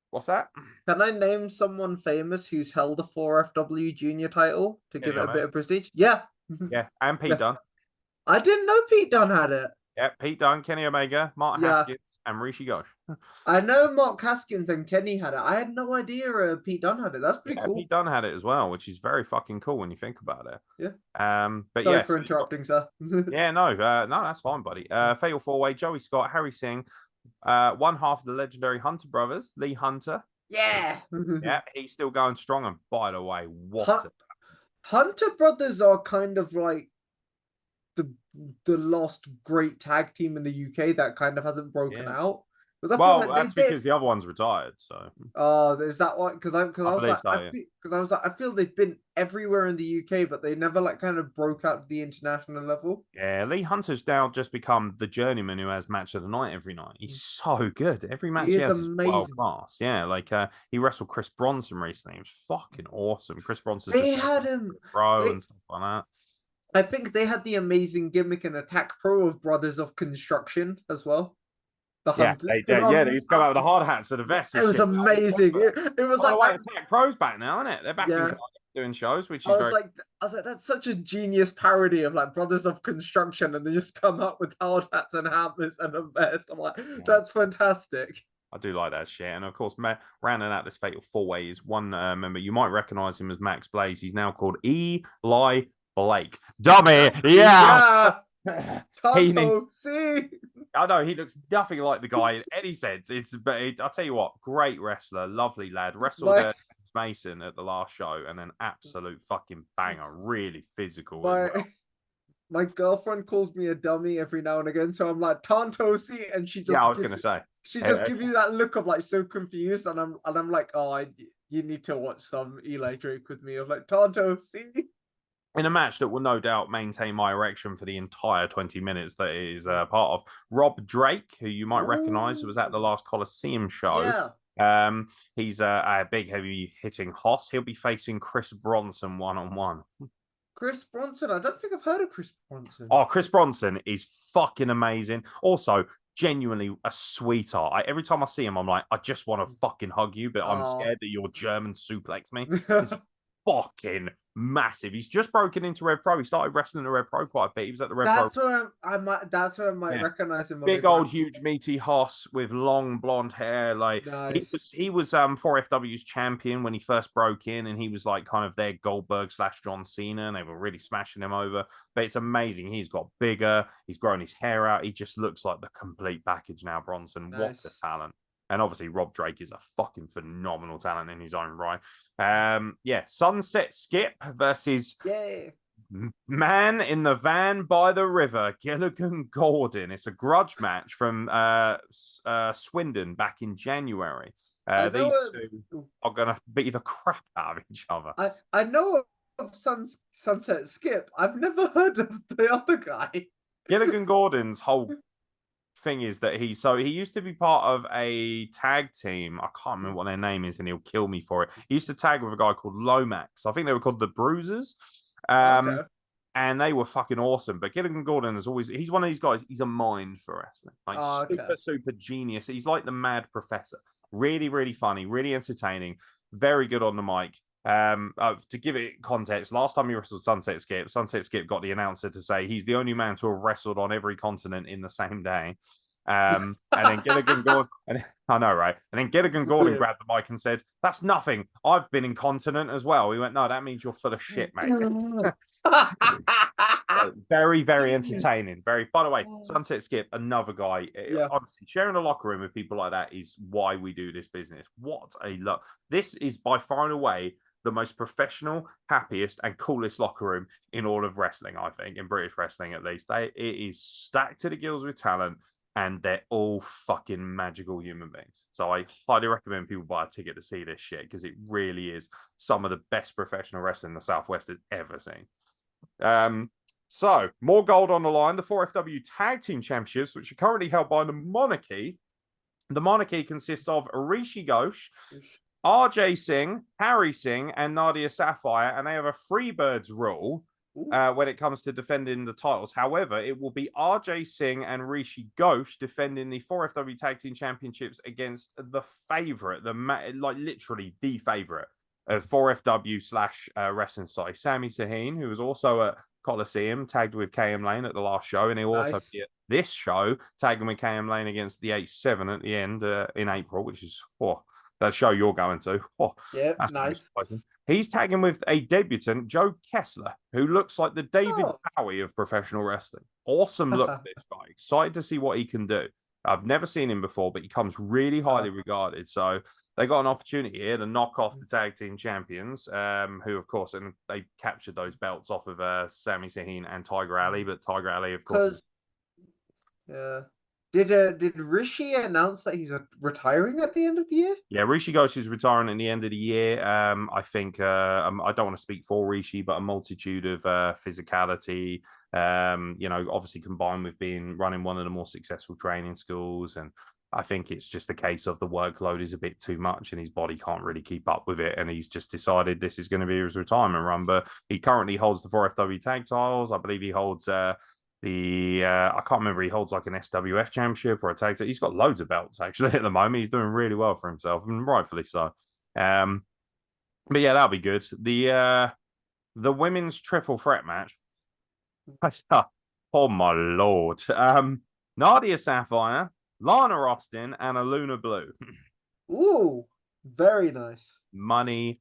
What's that? Can I name someone famous who's held a 4FW junior title to give it a bit of prestige? Yeah. Yeah, and Pete Dunne. I didn't know Pete Dunne had it. Yeah, Pete Dunne, Kenny Omega, Mark Haskins, and Rishi Ghosh. I know Mark Haskins and Kenny had it. I had no idea Pete Dunne had it. That's pretty cool. Pete Dunne had it as well, which is very fucking cool when you think about it. Yeah. But Sorry for interrupting, sir. Yeah, no, that's fine, buddy. Fatal 4-way, Joey Scott, Harry Singh, one half of the legendary Hunter brothers, Lee Hunter. Yeah. Yeah, he's still going strong. And by the way, what Hunter brothers are kind of like the last great tag team in the UK that kind of hasn't broken out. Well, that's because the other one's retired. So. Oh, is that why? Because I was like, I feel they've been everywhere in the UK, but they never like kind of broke out to the international level. Yeah, Lee Hunter's now just become the journeyman who has match of the night every night. He's so good. Every match he has is world class. Yeah, like he wrestled Chris Bronson recently. It was fucking awesome. Chris Bronson. They had him, and stuff like that. I think they had the amazing gimmick and Attack Pro of Brothers of Construction as well. They used to come out with the hard hats and the vests. It was amazing. It was like Attack Pro's back now, isn't it? They're back in doing shows, which is I was like, that's such a genius parody of like Brothers of Construction, and they just come up with hard hats and hammers and a vest. I'm like, that's fantastic. I do like that shit. And of course, rounding out this fatal 4-way is one member. You might recognize him as Max Blaze. He's now called Eli Blake. Dummy, yeah. See, I know he looks nothing like the guy in any sense. I'll tell you what, great wrestler, lovely lad. Wrestled Mason at the last show, and an absolute fucking banger. Really physical. My girlfriend calls me a dummy every now and again, so I'm like Tantosi, and she just I was gonna say she just gives you that look of like so confused, and I'm like, you need to watch some Eli Drake with me. I'm like Tantosi. In a match that will no doubt maintain my erection for the entire 20 minutes that it is part of. Rob Drake, who you might recognize, was at the last Coliseum show. Yeah. He's a big, heavy hitting hoss. He'll be facing Chris Bronson one-on-one. Chris Bronson? I don't think I've heard of Chris Bronson. Oh, Chris Bronson is fucking amazing. Also, genuinely a sweetheart. Every time I see him, I'm like, I just want to fucking hug you, but I'm scared that you'll German suplex me. It's fucking massive. He's just broken into Rev Pro. He started wrestling the Rev Pro quite a bit. He was at the Rev Pro. That's where I might recognize him. Big old huge meaty hoss with long blonde hair. Like nice. he was 4FW's champion when he first broke in, and he was like kind of their Goldberg / John Cena, and they were really smashing him over. But it's amazing. He's got bigger. He's grown his hair out. He just looks like the complete package now, Bronson. Nice. What a talent. And obviously, Rob Drake is a fucking phenomenal talent in his own right. Sunset Skip versus Man in the Van by the River, Gilligan Gordon. It's a grudge match from Swindon back in January. These two are going to beat the crap out of each other. I know of Sunset Skip. I've never heard of the other guy. Gilligan Gordon's whole thing is that he used to be part of a tag team. I can't remember what their name is, and he'll kill me for it. He used to tag with a guy called Lomax. I think they were called the Bruisers. And they were fucking awesome. But Gilligan Gordon he's one of these guys. He's a mind for wrestling. Like super genius. He's like the mad professor. Really, really funny, really entertaining, very good on the mic. To give it context, last time he wrestled Sunset Skip got the announcer to say he's the only man to have wrestled on every continent in the same day. And then Gilligan Gordon, I know, right? And then Gilligan Gordon grabbed the mic and said, "That's nothing. I've been incontinent as well." He went, "No, that means you're full of shit, mate." Very, very entertaining. By the way, Sunset Skip, another guy. Honestly, sharing a locker room with people like that is why we do this business. What a look! This is by far and away the most professional, happiest, and coolest locker room in all of wrestling, I think, in British wrestling at least. It is stacked to the gills with talent. and they're all fucking magical human beings. So I highly recommend people buy a ticket to see this shit because it really is some of the best professional wrestling the Southwest has ever seen. So more gold on the line. The 4FW Tag Team Championships, which are currently held by the Monarchy. The Monarchy consists of Rishi Ghosh, RJ Singh, Harry Singh, and Nadia Sapphire, and they have a Freebirds rule when it comes to defending the titles. However, it will be RJ Singh and Rishi Ghosh defending the 4FW Tag Team Championships against the favorite, literally the favorite of 4FW / Wrestling Society, Sami Zayn, who was also at Coliseum, tagged with KM Lane at the last show, and he'll also be at this show, tagging with KM Lane against the H7 at the end in April, which is that show you're going to. Yeah, nice. He's tagging with a debutant, Joe Kessler, who looks like the David Bowie of professional wrestling. Awesome look, this guy. Excited to see what he can do. I've never seen him before, but he comes really highly regarded. So they got an opportunity here to knock off the tag team champions, who, of course, and they captured those belts off of Sami Zayn and Tiger Ali. But Tiger Ali, of course, did Rishi announce that he's retiring at the end of the year? Yeah, Rishi Ghosh is retiring at the end of the year. I think I don't want to speak for Rishi, but a multitude of physicality, obviously combined with running one of the more successful training schools. And I think it's just a case of the workload is a bit too much and his body can't really keep up with it. And he's just decided this is going to be his retirement run. But he currently holds the 4FW tag titles. I believe he holds I can't remember, he holds like an SWF championship or a tag team. He's got loads of belts actually at the moment. He's doing really well for himself, and rightfully so. But yeah, that'll be good. The women's triple threat match. Oh my lord. Nadia Sapphire, Lana Austin, and Aluna Blue. Ooh, very nice. Money.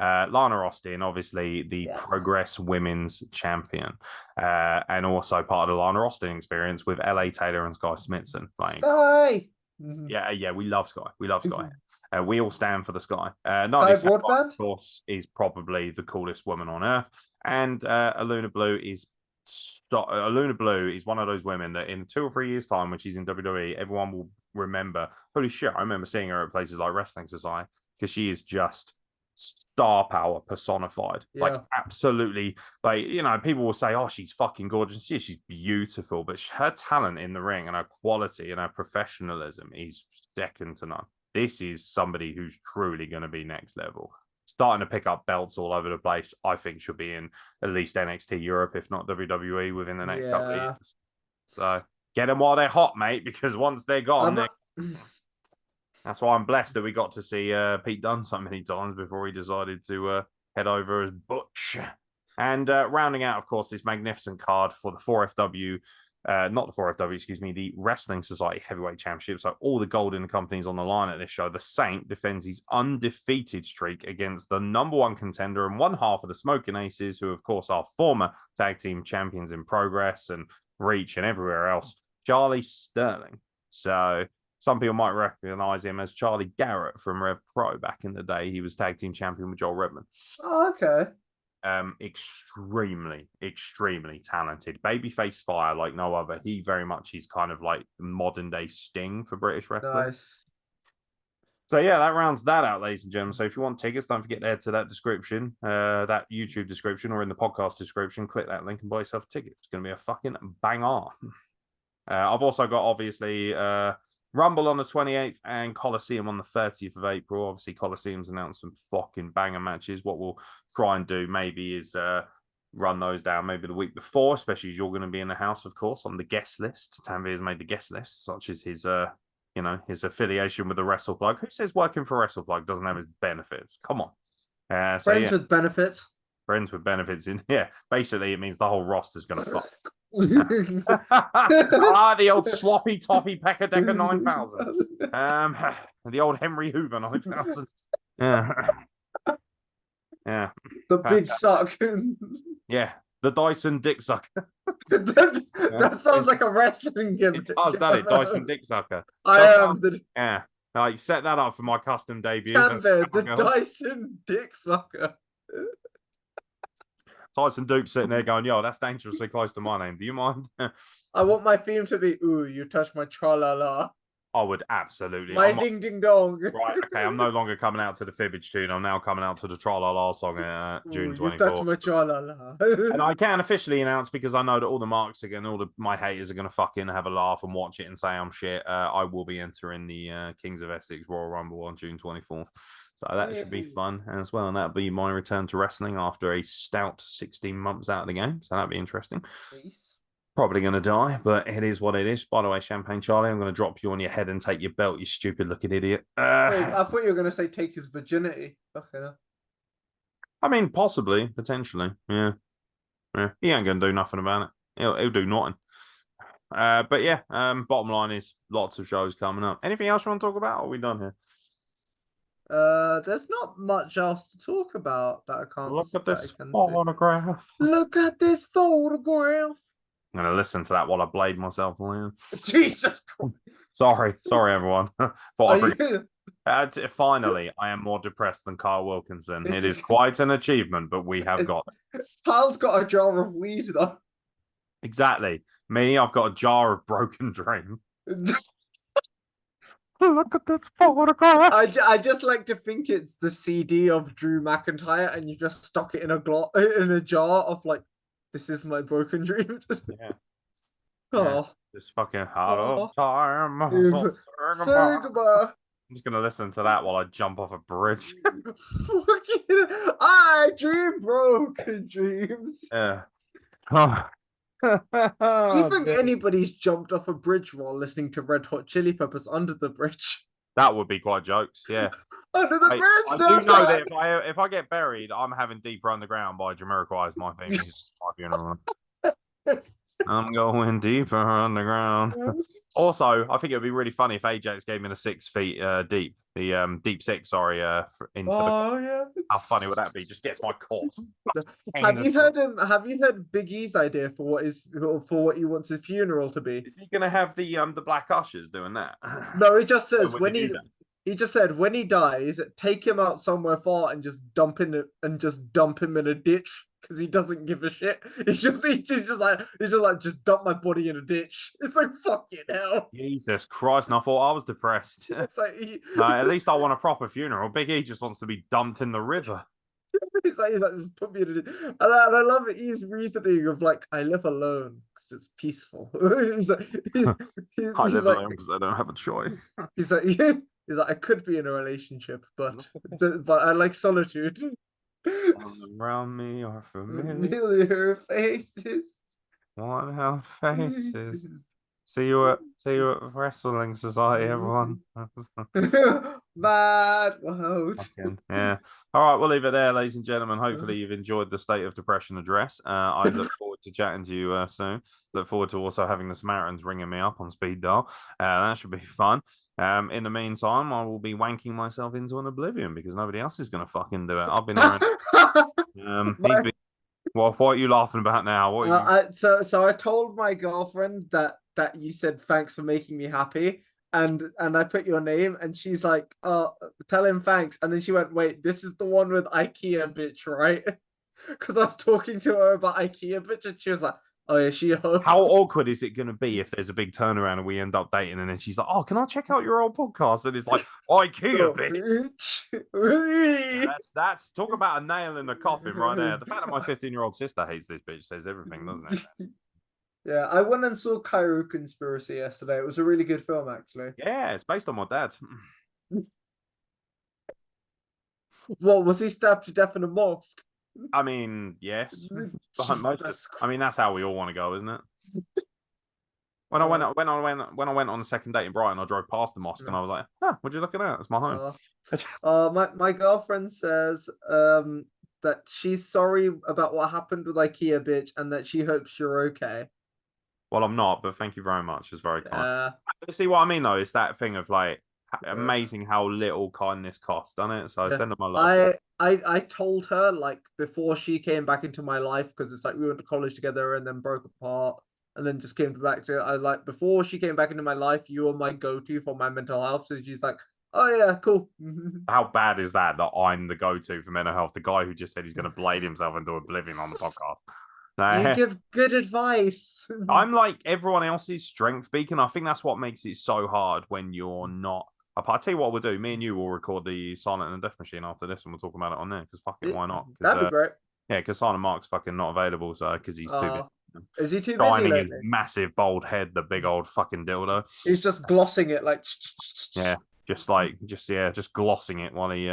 Lana Austin, obviously the Progress Women's Champion, and also part of the Lana Austin experience with LA Taylor and Sky Smithson. Sky! Yeah, we love Sky. We love Sky. We all stand for the Sky. Sky Broadband, of course, is probably the coolest woman on earth. And Aluna Blue is one of those women that in 2 or 3 years' time, when she's in WWE, everyone will remember, holy shit, I remember seeing her at places like Wrestling Society, because she is just star power personified. Like absolutely, people will say, oh, she's fucking gorgeous. Yeah, she's beautiful, but her talent in the ring and her quality and her professionalism is second to none. This is somebody who's truly going to be next level, starting to pick up belts all over the place. I think she'll be in at least NXT Europe, if not WWE, within the next couple of years. So get them while they're hot, mate, because once they're gone, that's why I'm blessed that we got to see Pete Dunne so many times before he decided to head over as Butch. And rounding out, of course, this magnificent card for the 4FW, not the 4FW, excuse me, the Wrestling Society Heavyweight Championship. So all the golden companies on the line at this show. The Saint defends his undefeated streak against the #1 contender and one half of the Smoking Aces, who, of course, are former tag team champions in Progress and Reach and everywhere else, Charlie Sterling. So some people might recognize him as Charlie Garrett from Rev Pro back in the day. He was tag team champion with Joel Redman. Oh, okay. Extremely talented. Babyface fire like no other. He very much, he's kind of like modern day Sting for British wrestling. Nice. So yeah, that rounds that out, ladies and gentlemen. So if you want tickets, don't forget to head to that description, that YouTube description, or in the podcast description. Click that link and buy yourself a ticket. It's going to be a fucking banger. I've also got, obviously, Rumble on the 28th and Coliseum on the 30th of April. Obviously, Coliseum's announced some fucking banger matches. What we'll try and do maybe is run those down maybe the week before, especially as you're going to be in the house, of course, on the guest list. Tanvir's made the guest list, such as his his affiliation with the Wrestle Plug. Who says working for Wrestle Plug doesn't have his benefits? Come on. Friends with benefits. Friends with benefits. Basically, it means the whole roster's going to stop. The old sloppy toffee Pecker Decker 9000. The old Henry Hoover 9000. Yeah. The big suck. Yeah. The Dyson Dick Sucker. that sounds like a wrestling gimmick. It does, doesn't it? Dyson Dick Sucker. Yeah. Set that up for my custom debut. The Dyson Dick Sucker. Tyson Duke sitting there going, yo, that's dangerously close to my name. Do you mind? I want my theme to be, ooh, you touch my tra-la-la. I would absolutely. My ding-ding-dong. Right, okay, I'm no longer coming out to the Fibbage tune. I'm now coming out to the Tra-La-La song June Ooh, you touch 24th. my tra-la-la. And I can officially announce, my my haters are going to fucking have a laugh and watch it and say I'm shit. I will be entering the Kings of Essex Royal Rumble on June 24th. So that should be fun as well. And that'll be my return to wrestling after a stout 16 months out of the game. So that'll be interesting. Nice. Probably going to die, but it is what it is. By the way, Champagne Charlie, I'm going to drop you on your head and take your belt, you stupid looking idiot. Wait, I thought you were going to say take his virginity. Okay. I mean, possibly, potentially. Yeah. He ain't going to do nothing about it. He'll do nothing. But yeah, bottom line is lots of shows coming up. Anything else you want to talk about, or are we done here? There's not much else to talk about that I can't. Look at this photograph. Look at this photograph. I'm going to listen to that while I blade myself. Jesus Christ. Sorry, everyone. Finally, I am more depressed than Carl Wilkinson. It is quite an achievement, but we have got it. Carl's got a jar of weed, though. Exactly. Me, I've got a jar of Broken Dream. Look at this photograph. I just like to think it's the CD of Drew McIntyre, and you just stuck it in a jar of like, this is my broken dream. Yeah. Oh, just fucking hard time. Say goodbye. I'm just gonna listen to that while I jump off a bridge. I dream broken dreams. Yeah. Do you think anybody's jumped off a bridge while listening to Red Hot Chili Peppers Under the Bridge? That would be quite jokes, yeah. Under the bridge. I do know that if I get buried, I'm having Deeper Underground by Jamiroquai as my theme. My funeral. I'm going deeper underground. Also, I think it would be really funny if Ajax gave me the 6 feet deep, the deep 6. Sorry, into yeah. How funny would that be? Just gets my corpse. Have you heard Big E's idea for what he wants his funeral to be? Is he gonna have the Black Ushers doing that? No, he just says he just said when he dies, take him out somewhere far and just dump him in a ditch. Because he doesn't give a shit. He's just like just dump my body in a ditch. It's like fucking hell. Jesus Christ! And I thought I was depressed. It's like at least I want a proper funeral. Big E just wants to be dumped in the river. he's like just put me in a ditch. And I love it. He's reasoning of like I live alone because it's peaceful. he's like I live alone because I don't have a choice. He's like I could be in a relationship, but I like solitude. Around me are familiar faces. One health faces. See you at Wrestling Society, everyone. Mad world. Yeah. All right, we'll leave it there, ladies and gentlemen. Hopefully you've enjoyed the State of Depression address. I look forward to chatting to you soon. Look forward to also having the Samaritans ringing me up on speed dial. That should be fun. In the meantime, I will be wanking myself into an oblivion because nobody else is going to fucking do it. I've been here. What are you laughing about now? So I told my girlfriend that you said thanks for making me happy, and I put your name, and she's like, tell him thanks, and then she went, wait, this is the one with IKEA bitch, right? Because I was talking to her about IKEA bitch, and she was like, oh yeah, she. How awkward is it going to be if there's a big turnaround and we end up dating, and then she's like, oh, can I check out your old podcast? And it's like, IKEA bitch. That's talk about a nail in the coffin right there. The fact that my 15-year-old sister hates this bitch says everything, doesn't it? Yeah, I went and saw Cairo Conspiracy yesterday. It was a really good film, actually. Yeah, it's based on my dad. What, was he stabbed to death in a mosque? I mean, yes. That's how we all want to go, isn't it? When I went on the second date in Brighton, I drove past the mosque and I was like, "Huh, would you look at that? It's my home." My girlfriend says that she's sorry about what happened with IKEA bitch and that she hopes you're okay. Well, I'm not, but thank you very much. It's very kind. See what I mean, though? It's that thing of like amazing how little kindness costs, doesn't it? So I send them my love. I told her like before she came back into my life, because it's like we went to college together and then broke apart and then just came back to I was like, before she came back into my life, you were my go-to for my mental health. So she's like, Oh yeah, cool. How bad is that I'm the go-to for mental health? The guy who just said he's going to blade himself into oblivion on the podcast. You give good advice. I'm like everyone else's strength beacon. I think that's what makes it so hard when you're not. I'll tell you what we'll do. Me and you will record the Silent and Death Machine after this, and we'll talk about it on there. Because fucking why not? That'd be great. Yeah, because Silent Mark's fucking not available, so because he's too busy. Is he too busy Shining his lately? massive bald head, the big old fucking dildo. He's just glossing it like. Yeah, just glossing it while he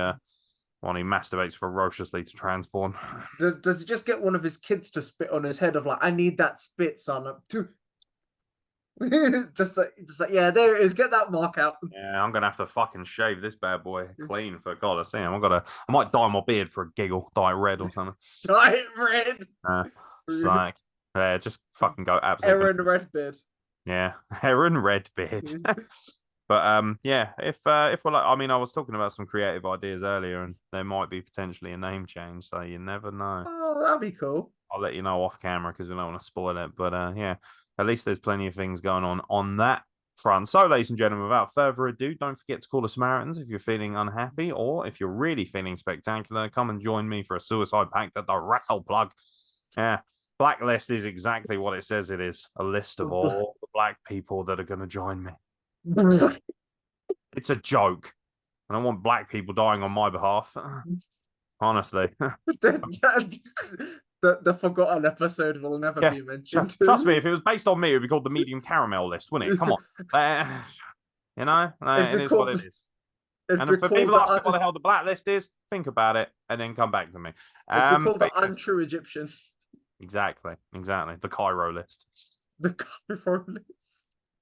masturbates ferociously to transform. Does he just get one of his kids to spit on his head of like, I need that spit, son? just like, yeah, there it is. Get that mark out. Yeah, I'm gonna have to fucking shave this bad boy clean for God. I see him. I might dye my beard for a giggle, dye it red or something. Dye it red. It's like, yeah, just fucking go absolutely. Aeron Redbeard. Yeah, Aeron Redbeard. But yeah, if we're like, I mean, I was talking about some creative ideas earlier, and there might be potentially a name change, so you never know. Oh, that'd be cool. I'll let you know off camera because we don't want to spoil it. But yeah, at least there's plenty of things going on that front. So, ladies and gentlemen, without further ado, don't forget to call the Samaritans if you're feeling unhappy, or if you're really feeling spectacular, come and join me for a suicide pact at the Wrestle Plug. Yeah. Blacklist is exactly what it says it is. A list of all the black people that are going to join me. It's a joke. I don't want black people dying on my behalf. Honestly. The forgotten episode will never be mentioned. Trust me, if it was based on me, it would be called the medium caramel list, wouldn't it? Come on. You know, it is what it is. And for people asking what the hell the blacklist is, think about it and then come back to me. It'd be called the untrue Egyptian. Exactly. The Cairo list. The Cairo list.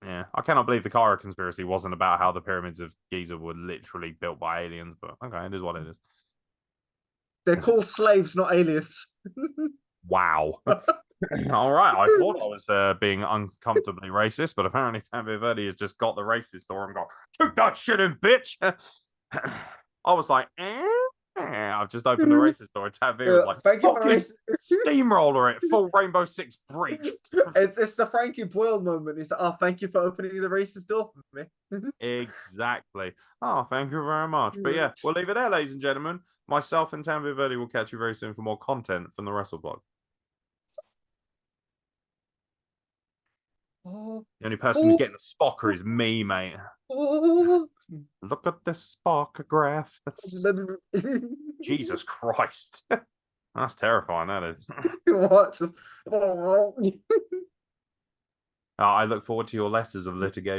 Yeah, I cannot believe the Cairo conspiracy wasn't about how the pyramids of Giza were literally built by aliens, but okay, it is what it is. They're called slaves, not aliens. Wow. All right, I thought I was being uncomfortably racist, but apparently Tanvir Verdi has just got the racist door and got, shoot that shit in, bitch. I was like, I've just opened the racist door. Tanvir was like, thank you for racist. Steamroller it, full Rainbow Six breach. It's the Frankie Boyle moment. He's like, oh, thank you for opening the racist door for me. Exactly. Oh, thank you very much. But yeah, we'll leave it there, ladies and gentlemen. Myself and Tanvir Verdi will catch you very soon for more content from the Wrestle Blog. The only person who's getting the spocker is me, mate. Look at this sparkograph. Jesus Christ. That's terrifying, that is. What? I look forward to your letters of litigation.